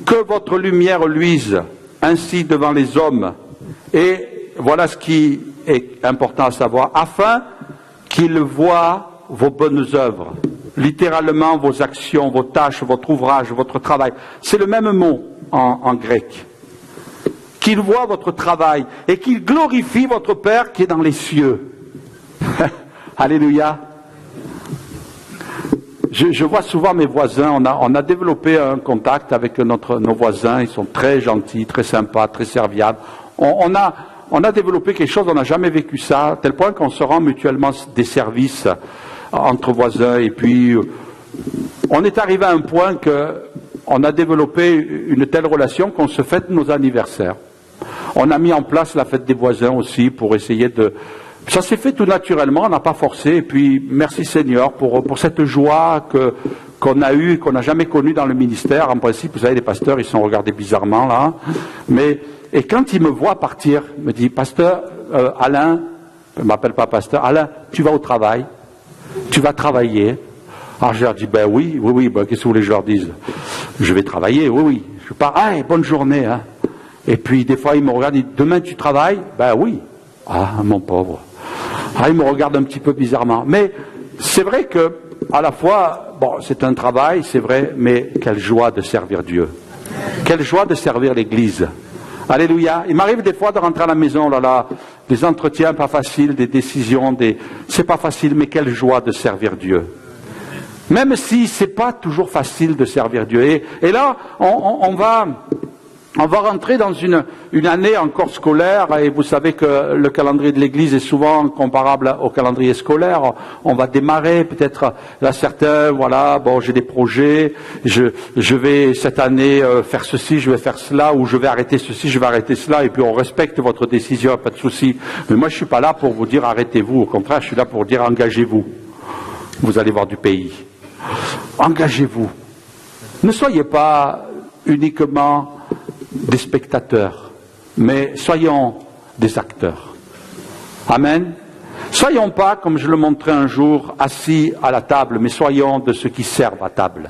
Que votre lumière luise ainsi devant les hommes. Et voilà ce qui est important à savoir, afin qu'ils voient vos bonnes œuvres, littéralement vos actions, vos tâches, votre ouvrage, votre travail. C'est le même mot en grec. Qu'ils voient votre travail et qu'ils glorifient votre Père qui est dans les cieux. Alléluia. Je vois souvent mes voisins, on a développé un contact avec nos voisins, ils sont très gentils, très sympas, très serviables. On a développé quelque chose, on n'a jamais vécu ça, à tel point qu'on se rend mutuellement des services entre voisins. Et puis, on est arrivé à un point qu'on a développé une telle relation qu'on se fête nos anniversaires. On a mis en place la fête des voisins aussi pour essayer de... Ça s'est fait tout naturellement, on n'a pas forcé. Et puis, merci Seigneur pour cette joie qu'on a eue, qu'on n'a jamais connue dans le ministère. En principe, vous savez, les pasteurs, ils sont regardés bizarrement là. Et quand ils me voient partir, ils me disent, pasteur Alain, je ne m'appelle pas pasteur, Alain, tu vas au travail, tu vas travailler. Alors je leur dis, ben oui, ben, qu'est-ce que vous voulez que je leur dise? Je vais travailler, oui. Je pars, bonne journée. Hein. Et puis, des fois, ils me regardent, ils disent, demain tu travailles? Ben oui. Ah, mon pauvre. Ils me regardent un petit peu bizarrement. Mais c'est vrai que, à la fois, bon, c'est un travail, c'est vrai, mais quelle joie de servir Dieu. Quelle joie de servir l'Église. Alléluia. Il m'arrive des fois de rentrer à la maison, des entretiens pas faciles, des décisions, c'est pas facile, mais quelle joie de servir Dieu. Même si c'est pas toujours facile de servir Dieu. Et là, on va rentrer dans une année encore scolaire, et vous savez que le calendrier de l'Église est souvent comparable au calendrier scolaire. On va démarrer, peut-être, là certains, voilà, bon, j'ai des projets, je vais cette année faire ceci, je vais faire cela, ou je vais arrêter ceci, je vais arrêter cela, et puis on respecte votre décision, pas de souci. Mais moi, je suis pas là pour vous dire arrêtez-vous, au contraire, je suis là pour vous dire engagez-vous. Vous allez voir du pays. Engagez-vous. Ne soyez pas uniquement des spectateurs, mais soyons des acteurs. Amen. Soyons pas, comme je le montrais un jour, assis à la table, mais soyons de ceux qui servent à table.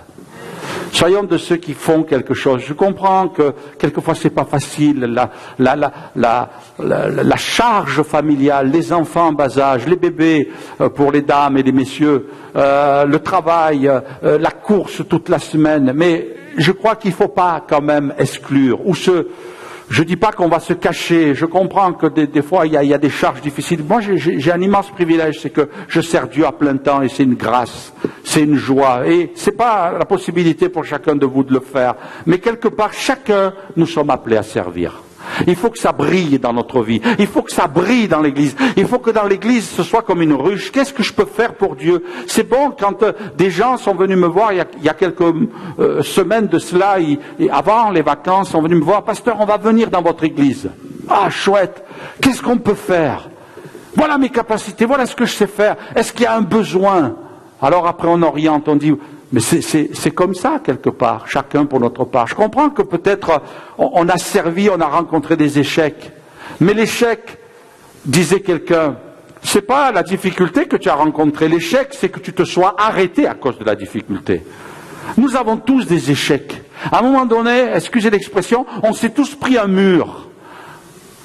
Soyons de ceux qui font quelque chose. Je comprends que quelquefois c'est pas facile, la charge familiale, les enfants en bas âge, les bébés pour les dames et les messieurs, le travail, la course toute la semaine, mais je crois qu'il ne faut pas quand même exclure, je ne dis pas qu'on va se cacher, je comprends que des fois il y a des charges difficiles. Moi j'ai un immense privilège, c'est que je sers Dieu à plein temps et c'est une grâce, c'est une joie. Et ce n'est pas la possibilité pour chacun de vous de le faire, mais quelque part chacun nous sommes appelés à servir. Il faut que ça brille dans notre vie. Il faut que ça brille dans l'Église. Il faut que dans l'Église, ce soit comme une ruche. Qu'est-ce que je peux faire pour Dieu? C'est bon quand des gens sont venus me voir il y a quelques semaines de cela, avant les vacances, sont venus me voir. Pasteur, on va venir dans votre Église. Ah, chouette. Qu'est-ce qu'on peut faire? Voilà mes capacités, voilà ce que je sais faire. Est-ce qu'il y a un besoin? Alors après on oriente, on dit, mais c'est comme ça quelque part, chacun pour notre part. Je comprends que peut-être on a servi, on a rencontré des échecs. Mais l'échec, disait quelqu'un, c'est pas la difficulté que tu as rencontrée. L'échec, c'est que tu te sois arrêté à cause de la difficulté. Nous avons tous des échecs. À un moment donné, excusez l'expression, on s'est tous pris un mur.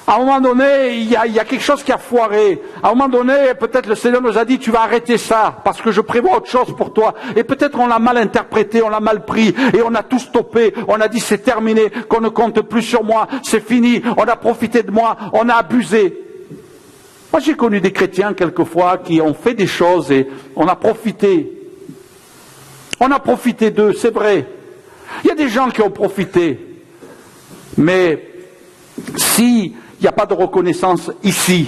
À un moment donné, il y a quelque chose qui a foiré. À un moment donné, peut-être le Seigneur nous a dit, tu vas arrêter ça, parce que je prévois autre chose pour toi. Et peut-être on l'a mal interprété, on l'a mal pris, et on a tout stoppé. On a dit, c'est terminé, qu'on ne compte plus sur moi, c'est fini, on a profité de moi, on a abusé. Moi, j'ai connu des chrétiens, quelquefois, qui ont fait des choses et on a profité. On a profité d'eux, c'est vrai. Il y a des gens qui ont profité. Mais si il n'y a pas de reconnaissance ici,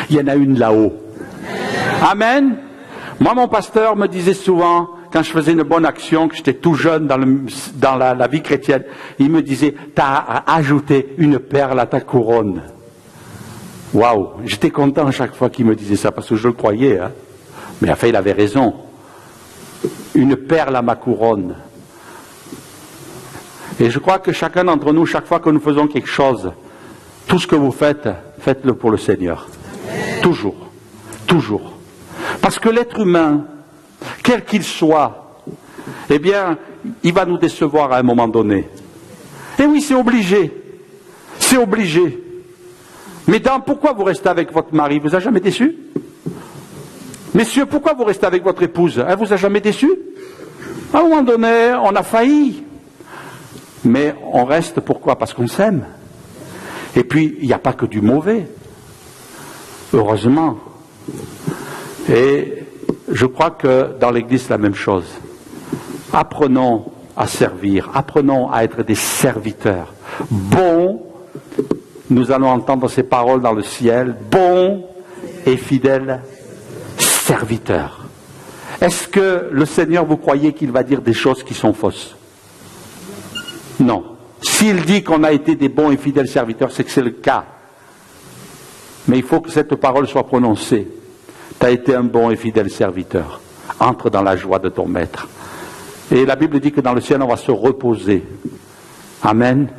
il y en a une là-haut. Amen. Moi, mon pasteur me disait souvent, quand je faisais une bonne action, que j'étais tout jeune dans la vie chrétienne, il me disait, tu as ajouté une perle à ta couronne. Waouh, j'étais content chaque fois qu'il me disait ça, parce que je le croyais. Hein. Mais enfin, il avait raison. Une perle à ma couronne. Et je crois que chacun d'entre nous, chaque fois que nous faisons quelque chose, tout ce que vous faites, faites-le pour le Seigneur. Toujours. Toujours. Parce que l'être humain, quel qu'il soit, eh bien, il va nous décevoir à un moment donné. Et oui, c'est obligé. C'est obligé. Mais pourquoi vous restez avec votre mari? Vous a jamais déçu? Messieurs, pourquoi vous restez avec votre épouse? Elle vous a jamais déçu? À un moment donné, on a failli. Mais on reste pourquoi? Parce qu'on s'aime. Et puis, il n'y a pas que du mauvais. Heureusement. Et je crois que dans l'Église, c'est la même chose. Apprenons à servir. Apprenons à être des serviteurs. Bon, nous allons entendre ces paroles dans le ciel. Bon et fidèle serviteur. Est-ce que le Seigneur, vous croyez qu'il va dire des choses qui sont fausses? Non. S'il dit qu'on a été des bons et fidèles serviteurs, c'est que c'est le cas. Mais il faut que cette parole soit prononcée. Tu as été un bon et fidèle serviteur. Entre dans la joie de ton maître. Et la Bible dit que dans le ciel, on va se reposer. Amen.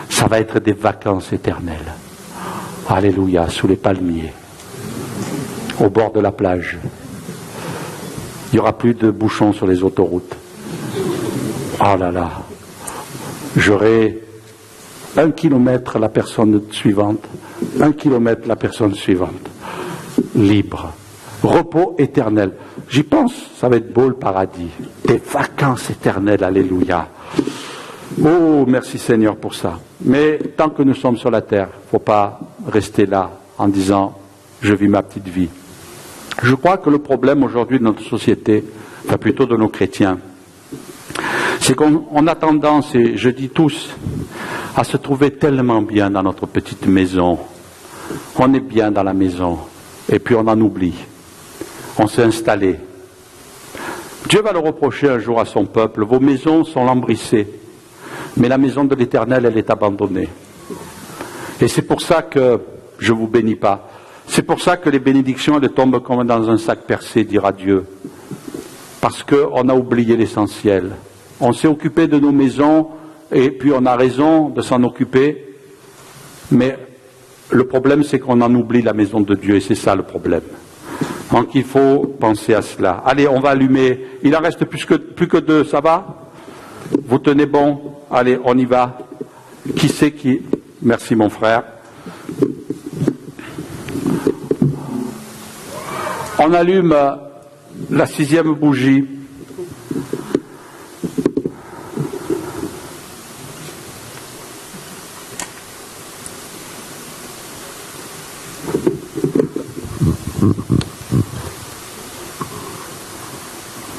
Ça va être des vacances éternelles. Alléluia, sous les palmiers. Au bord de la plage. Il n'y aura plus de bouchons sur les autoroutes. Oh là là. J'aurai 1 kilomètre la personne suivante, 1 kilomètre la personne suivante. Libre. Repos éternel. J'y pense, ça va être beau le paradis. Des vacances éternelles, alléluia. Oh, merci Seigneur pour ça. Mais tant que nous sommes sur la terre, il ne faut pas rester là en disant, je vis ma petite vie. Je crois que le problème aujourd'hui de notre société, enfin plutôt de nos chrétiens, c'est qu'on a tendance, et je dis tous, à se trouver tellement bien dans notre petite maison. On est bien dans la maison, et puis on en oublie. On s'est installé. Dieu va le reprocher un jour à son peuple, vos maisons sont lambrissées, mais la maison de l'Éternel, elle est abandonnée. Et c'est pour ça que je ne vous bénis pas. C'est pour ça que les bénédictions, elles tombent comme dans un sac percé, dira Dieu. Parce qu'on a oublié l'essentiel. On s'est occupé de nos maisons, et puis on a raison de s'en occuper, mais le problème c'est qu'on en oublie la maison de Dieu, et c'est ça le problème. Donc il faut penser à cela. Allez, on va allumer. Il en reste plus que 2, ça va? Vous tenez bon? Allez, on y va. Qui c'est qui? Merci mon frère. On allume la 6e bougie.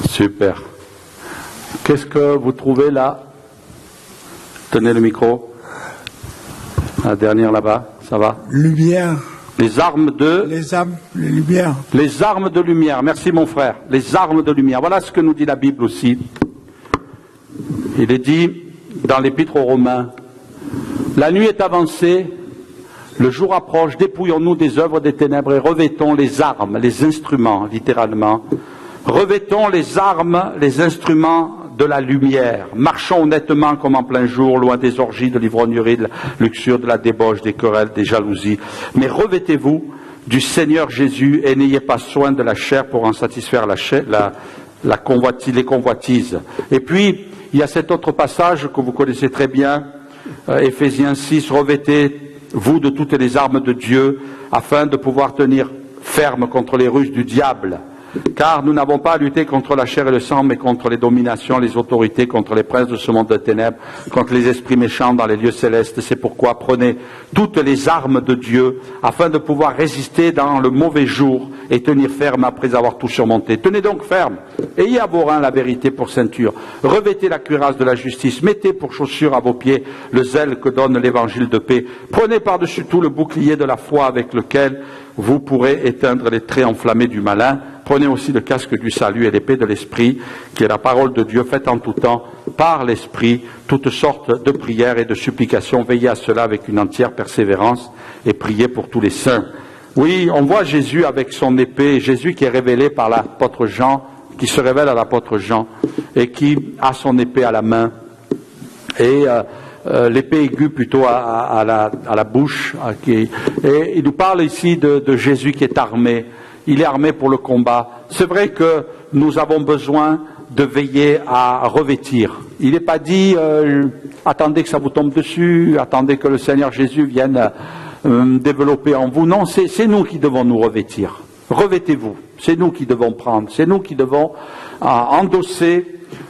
Super. Qu'est-ce que vous trouvez là? Tenez le micro. La dernière là-bas, ça va? Lumière. Les armes de... Les âmes, les lumières. Les armes de lumière. Merci mon frère. Les armes de lumière. Voilà ce que nous dit la Bible aussi. Il est dit dans l'Épître aux Romains, la nuit est avancée, le jour approche, dépouillons-nous des œuvres des ténèbres et revêtons les armes, les instruments, littéralement. Revêtons les armes, les instruments de la lumière. Marchons honnêtement comme en plein jour, loin des orgies, de l'ivrognerie, de la luxure, de la débauche, des querelles, des jalousies. Mais revêtez-vous du Seigneur Jésus et n'ayez pas soin de la chair pour en satisfaire les convoitises. Et puis, il y a cet autre passage que vous connaissez très bien, Éphésiens 6, revêtez-vous de toutes les armes de Dieu afin de pouvoir tenir ferme contre les ruses du diable. Car nous n'avons pas à lutter contre la chair et le sang, mais contre les dominations, les autorités, contre les princes de ce monde de ténèbres, contre les esprits méchants dans les lieux célestes. C'est pourquoi prenez toutes les armes de Dieu, afin de pouvoir résister dans le mauvais jour et tenir ferme après avoir tout surmonté. Tenez donc ferme, ayez à vos reins la vérité pour ceinture, revêtez la cuirasse de la justice, mettez pour chaussure à vos pieds le zèle que donne l'évangile de paix, prenez par-dessus tout le bouclier de la foi avec lequel vous pourrez éteindre les traits enflammés du malin. Prenez aussi le casque du salut et l'épée de l'Esprit, qui est la parole de Dieu, faite en tout temps par l'Esprit, toutes sortes de prières et de supplications. Veillez à cela avec une entière persévérance et priez pour tous les saints. Oui, on voit Jésus avec son épée, Jésus qui est révélé par l'apôtre Jean, qui se révèle à l'apôtre Jean, et qui a son épée à la main, et l'épée aiguë plutôt à la bouche. Et il nous parle ici de Jésus qui est armé. Il est armé pour le combat. C'est vrai que nous avons besoin de veiller à revêtir. Il n'est pas dit attendez que ça vous tombe dessus, attendez que le Seigneur Jésus vienne développer en vous. Non, c'est nous qui devons nous revêtir. Revêtez-vous. C'est nous qui devons prendre. C'est nous qui devons endosser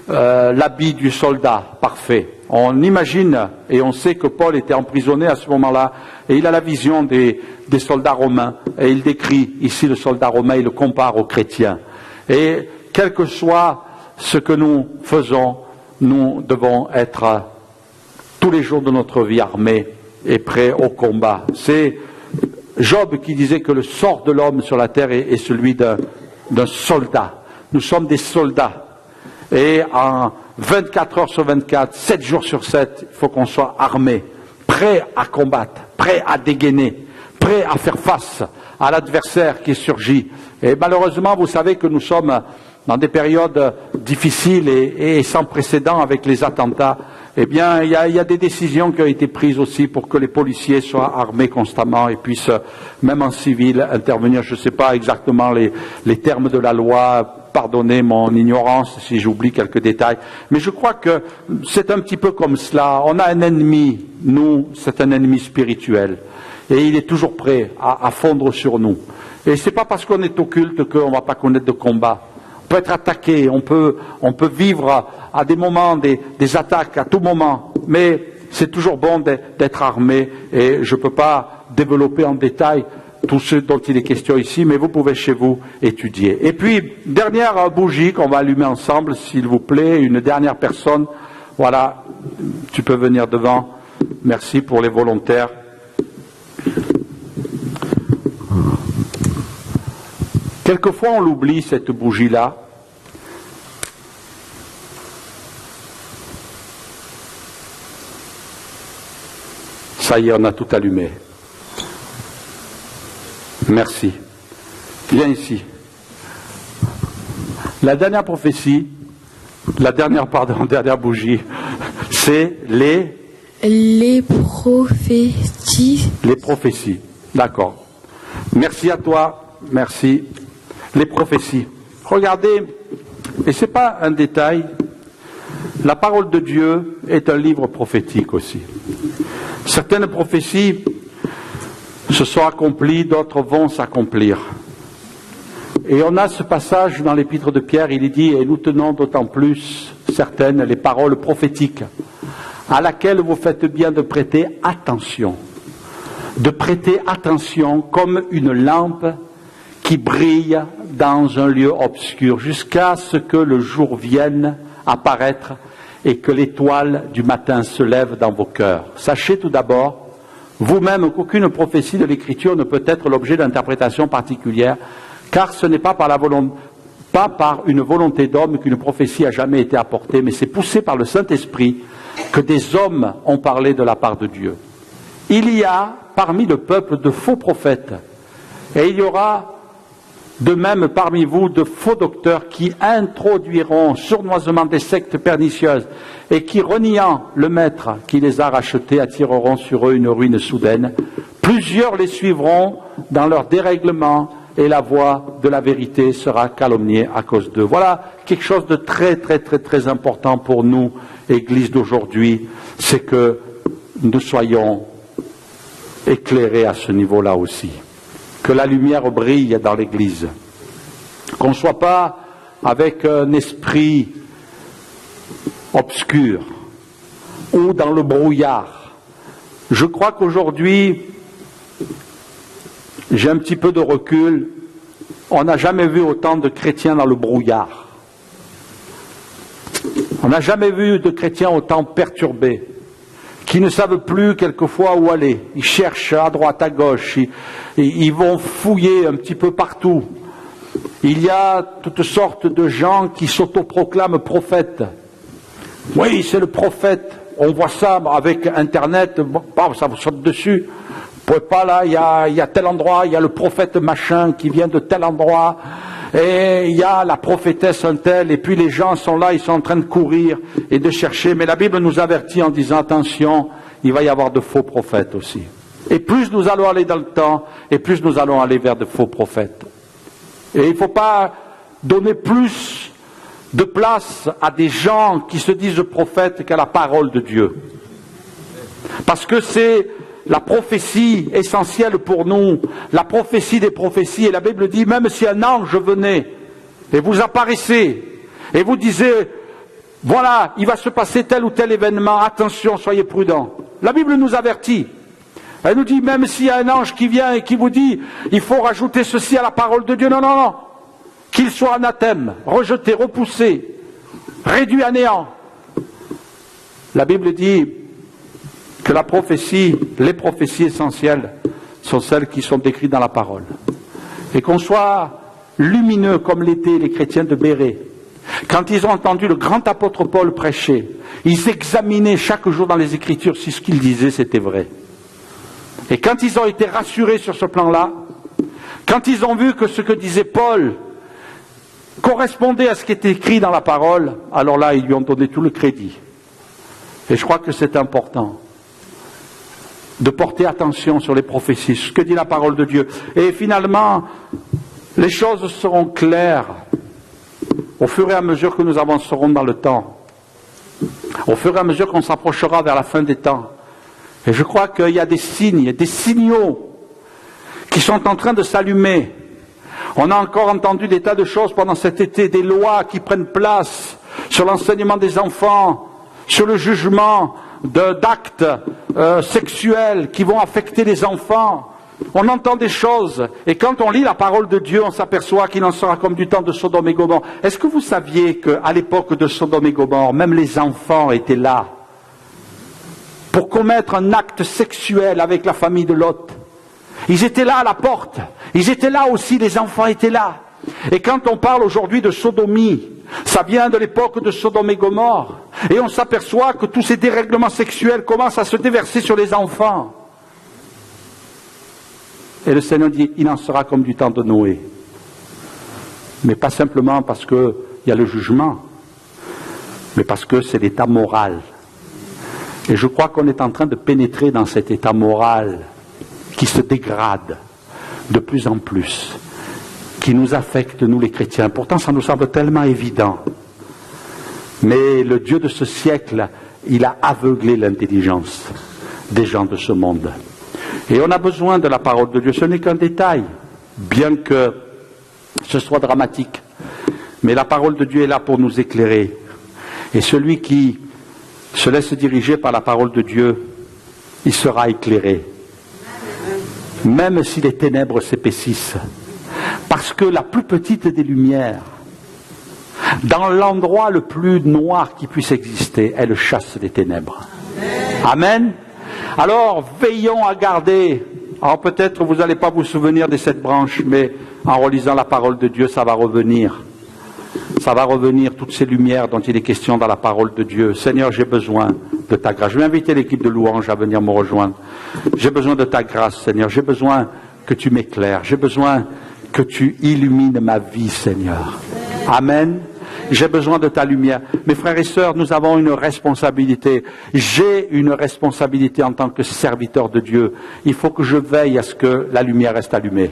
l'habit du soldat parfait. On imagine et on sait que Paul était emprisonné à ce moment-là et il a la vision des soldats romains et il décrit ici le soldat romain, il le compare aux chrétiens. Et quel que soit ce que nous faisons, nous devons être tous les jours de notre vie armés et prêts au combat. C'est Job qui disait que le sort de l'homme sur la terre est celui d'un soldat. Nous sommes des soldats. Et en 24 heures sur 24, 7 jours sur 7, il faut qu'on soit armé, prêt à combattre, prêt à dégainer, prêt à faire face à l'adversaire qui surgit. Et malheureusement, vous savez que nous sommes dans des périodes difficiles et sans précédent avec les attentats. Eh bien, il y a des décisions qui ont été prises aussi pour que les policiers soient armés constamment et puissent, même en civil, intervenir. Je ne sais pas exactement les termes de la loi. Pardonnez mon ignorance si j'oublie quelques détails. Mais je crois que c'est un petit peu comme cela. On a un ennemi, nous, c'est un ennemi spirituel. Et il est toujours prêt à fondre sur nous. Et c'est pas parce qu'on est occulte qu'on ne va pas connaître de combat. On peut être attaqué, on peut vivre à des moments des attaques à tout moment. Mais c'est toujours bon d'être armé. Et je ne peux pas développer en détail tout ce dont il est question ici, mais vous pouvez chez vous étudier. Et puis, dernière bougie qu'on va allumer ensemble, s'il vous plaît, une dernière personne. Voilà, tu peux venir devant. Merci pour les volontaires. Quelquefois, on l'oublie, cette bougie-là. Ça y est, on a tout allumé. Merci. Viens ici. La dernière prophétie, dernière bougie, c'est les prophéties. Les prophéties, d'accord. Merci à toi, merci. Les prophéties. Regardez, et ce n'est pas un détail, la parole de Dieu est un livre prophétique aussi. Certaines prophéties se sont accomplies, d'autres vont s'accomplir. Et on a ce passage dans l'épître de Pierre, il est dit, et nous tenons d'autant plus certaines les paroles prophétiques, à laquelle vous faites bien de prêter attention. De prêter attention comme une lampe qui brille dans un lieu obscur, jusqu'à ce que le jour vienne apparaître et que l'étoile du matin se lève dans vos cœurs. Sachez tout d'abord vous-même qu'aucune prophétie de l'Écriture ne peut être l'objet d'interprétation particulière, car ce n'est pas par une volonté d'homme qu'une prophétie a jamais été apportée, mais c'est poussé par le Saint-Esprit que des hommes ont parlé de la part de Dieu. Il y a parmi le peuple de faux prophètes, et il y aura de même parmi vous de faux docteurs qui introduiront sournoisement des sectes pernicieuses et qui, reniant le maître qui les a rachetés, attireront sur eux une ruine soudaine. Plusieurs les suivront dans leur dérèglement et la voie de la vérité sera calomniée à cause d'eux. Voilà quelque chose de très très très très important pour nous, Église d'aujourd'hui, c'est que nous soyons éclairés à ce niveau-là aussi. Que la lumière brille dans l'Église. Qu'on ne soit pas avec un esprit obscur ou dans le brouillard. Je crois qu'aujourd'hui, j'ai un petit peu de recul, on n'a jamais vu autant de chrétiens dans le brouillard. On n'a jamais vu de chrétiens autant perturbés, qui ne savent plus quelquefois où aller. Ils cherchent à droite, à gauche, ils vont fouiller un petit peu partout. Il y a toutes sortes de gens qui s'autoproclament prophètes. Oui, c'est le prophète. On voit ça avec Internet, ça vous saute dessus. Vous pouvez pas là, il y a tel endroit, il y a le prophète machin qui vient de tel endroit. Et il y a la prophétesse un tel, et puis les gens sont là, ils sont en train de courir et de chercher. Mais la Bible nous avertit en disant, attention, il va y avoir de faux prophètes aussi. Et plus nous allons aller dans le temps, et plus nous allons aller vers de faux prophètes. Et il ne faut pas donner plus de place à des gens qui se disent prophètes qu'à la parole de Dieu. Parce que c'est la prophétie essentielle pour nous, la prophétie des prophéties. Et la Bible dit, même si un ange venait et vous apparaissez et vous disiez, voilà, il va se passer tel ou tel événement, attention, soyez prudents. La Bible nous avertit. Elle nous dit, même s'il y a un ange qui vient et qui vous dit, il faut rajouter ceci à la parole de Dieu, non, non, non. Qu'il soit anathème, rejeté, repoussé, réduit à néant. La Bible dit que la prophétie, les prophéties essentielles sont celles qui sont décrites dans la parole. Et qu'on soit lumineux comme l'étaient les chrétiens de Béret. Quand ils ont entendu le grand apôtre Paul prêcher, ils examinaient chaque jour dans les Écritures si ce qu'il disait c'était vrai. Et quand ils ont été rassurés sur ce plan-là, quand ils ont vu que ce que disait Paul correspondait à ce qui était écrit dans la parole, alors là, ils lui ont donné tout le crédit. Et je crois que c'est important de porter attention sur les prophéties, ce que dit la parole de Dieu. Et finalement, les choses seront claires au fur et à mesure que nous avancerons dans le temps, au fur et à mesure qu'on s'approchera vers la fin des temps. Et je crois qu'il y a des signes, des signaux qui sont en train de s'allumer. On a encore entendu des tas de choses pendant cet été, des lois qui prennent place sur l'enseignement des enfants, sur le jugement d'actes sexuels qui vont affecter les enfants. On entend des choses, et quand on lit la parole de Dieu, on s'aperçoit qu'il en sera comme du temps de Sodome et Gomorrhe. Est-ce que vous saviez qu'à l'époque de Sodome et Gomorrhe, même les enfants étaient là pour commettre un acte sexuel avec la famille de Lot? Ils étaient là à la porte, ils étaient là aussi, les enfants étaient là. Et quand on parle aujourd'hui de sodomie, ça vient de l'époque de Sodome et Gomorrhe, et on s'aperçoit que tous ces dérèglements sexuels commencent à se déverser sur les enfants. Et le Seigneur dit, il en sera comme du temps de Noé. Mais pas simplement parce qu'il y a le jugement, mais parce que c'est l'état moral. Et je crois qu'on est en train de pénétrer dans cet état moral qui se dégrade de plus en plus, qui nous affecte, nous les chrétiens. Pourtant, ça nous semble tellement évident. Mais le Dieu de ce siècle, il a aveuglé l'intelligence des gens de ce monde. Et on a besoin de la parole de Dieu. Ce n'est qu'un détail, bien que ce soit dramatique. Mais la parole de Dieu est là pour nous éclairer. Et celui qui se laisse diriger par la parole de Dieu, il sera éclairé. Même si les ténèbres s'épaississent. Parce que la plus petite des lumières, dans l'endroit le plus noir qui puisse exister, elle chasse les ténèbres. Amen. Alors, veillons à garder. Alors peut-être vous n'allez pas vous souvenir de cette branche, mais en relisant la parole de Dieu, ça va revenir. Ça va revenir, toutes ces lumières dont il est question dans la parole de Dieu. Seigneur, j'ai besoin de ta grâce. Je vais inviter l'équipe de louange à venir me rejoindre. J'ai besoin de ta grâce, Seigneur. J'ai besoin que tu m'éclaires. J'ai besoin que tu illumines ma vie, Seigneur. Amen. J'ai besoin de ta lumière. Mes frères et sœurs, nous avons une responsabilité. J'ai une responsabilité en tant que serviteur de Dieu. Il faut que je veille à ce que la lumière reste allumée.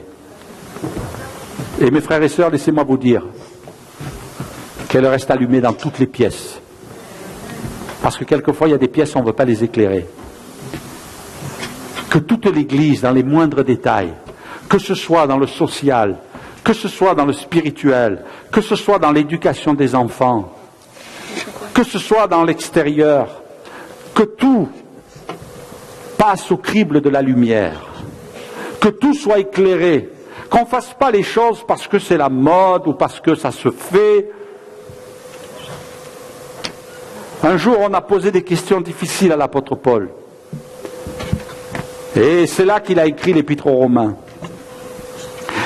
Et mes frères et sœurs, laissez-moi vous dire qu'elle reste allumée dans toutes les pièces. Parce que quelquefois, il y a des pièces, on ne veut pas les éclairer. Que toute l'Église, dans les moindres détails, que ce soit dans le social, que ce soit dans le spirituel, que ce soit dans l'éducation des enfants, que ce soit dans l'extérieur, que tout passe au crible de la lumière, que tout soit éclairé, qu'on ne fasse pas les choses parce que c'est la mode ou parce que ça se fait. Un jour, on a posé des questions difficiles à l'apôtre Paul. Et c'est là qu'il a écrit l'Épître aux Romains.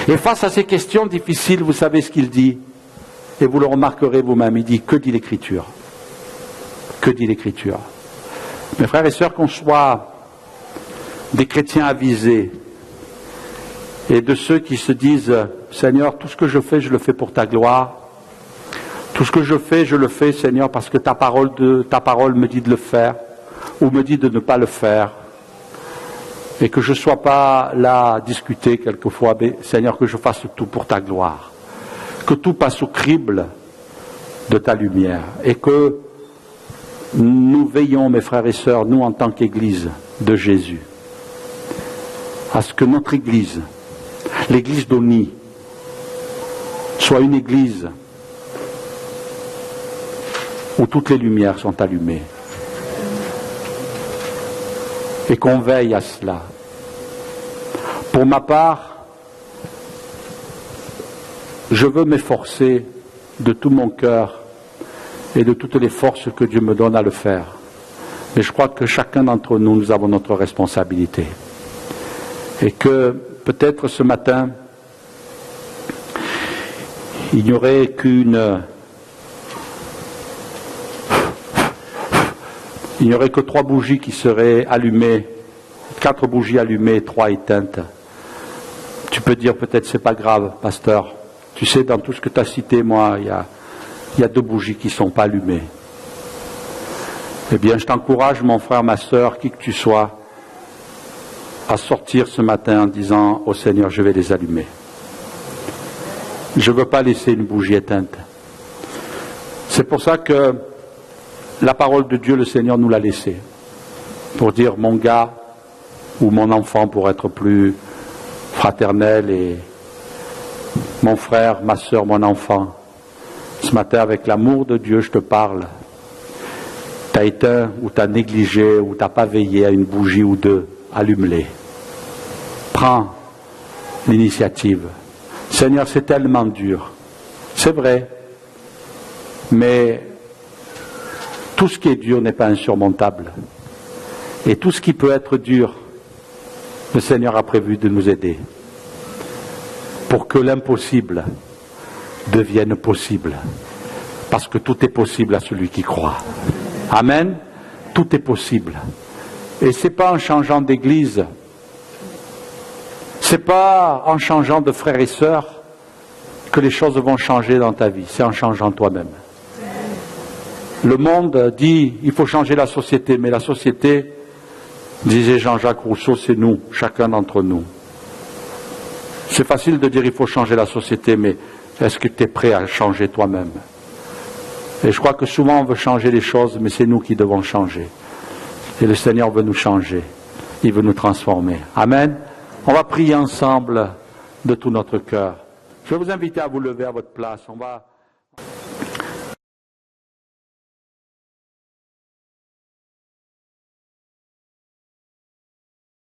Et face à ces questions difficiles, vous savez ce qu'il dit, et vous le remarquerez vous-même, il dit, que dit l'Écriture? Que dit l'Écriture? Mes frères et sœurs, qu'on soit des chrétiens avisés, et de ceux qui se disent, Seigneur, tout ce que je le fais pour ta gloire. Tout ce que je le fais, Seigneur, parce que ta parole me dit de le faire, ou me dit de ne pas le faire. Et que je ne sois pas là à discuter quelquefois, mais Seigneur, que je fasse tout pour ta gloire. Que tout passe au crible de ta lumière. Et que nous veillons, mes frères et sœurs, nous en tant qu'Église de Jésus, à ce que notre Église, l'Église d'Oni, soit une Église où toutes les lumières sont allumées. Et qu'on veille à cela. Pour ma part, je veux m'efforcer de tout mon cœur et de toutes les forces que Dieu me donne à le faire. Mais je crois que chacun d'entre nous, nous avons notre responsabilité. Et que peut-être ce matin, il n'y aurait il n'y aurait que 3 bougies qui seraient allumées, 4 bougies allumées, 3 éteintes. Tu peux dire peut-être c'est pas grave, pasteur. Tu sais, dans tout ce que tu as cité, moi, il y a 2 bougies qui ne sont pas allumées. Eh bien, je t'encourage, mon frère, ma sœur, qui que tu sois, à sortir ce matin en disant au Seigneur, je vais les allumer. Je ne veux pas laisser une bougie éteinte. C'est pour ça que la parole de Dieu, le Seigneur nous l'a laissée. Pour dire mon gars ou mon enfant, pour être plus fraternel, et mon frère, ma sœur, mon enfant. Ce matin, avec l'amour de Dieu, je te parle. Tu as éteint ou tu as négligé ou tu n'as pas veillé à une bougie ou 2, allume-les. Prends l'initiative. Seigneur, c'est tellement dur. C'est vrai. Mais tout ce qui est dur n'est pas insurmontable. Et tout ce qui peut être dur, le Seigneur a prévu de nous aider. Pour que l'impossible devienne possible. Parce que tout est possible à celui qui croit. Amen. Tout est possible. Et ce n'est pas en changeant d'église, ce n'est pas en changeant de frères et sœurs que les choses vont changer dans ta vie. C'est en changeant toi-même. Le monde dit il faut changer la société, mais la société, disait Jean-Jacques Rousseau, c'est nous, chacun d'entre nous. C'est facile de dire il faut changer la société, mais est-ce que tu es prêt à changer toi-même? Et je crois que souvent on veut changer les choses, mais c'est nous qui devons changer. Et le Seigneur veut nous changer. Il veut nous transformer. Amen. On va prier ensemble de tout notre cœur. Je vais vous inviter à vous lever à votre place. On va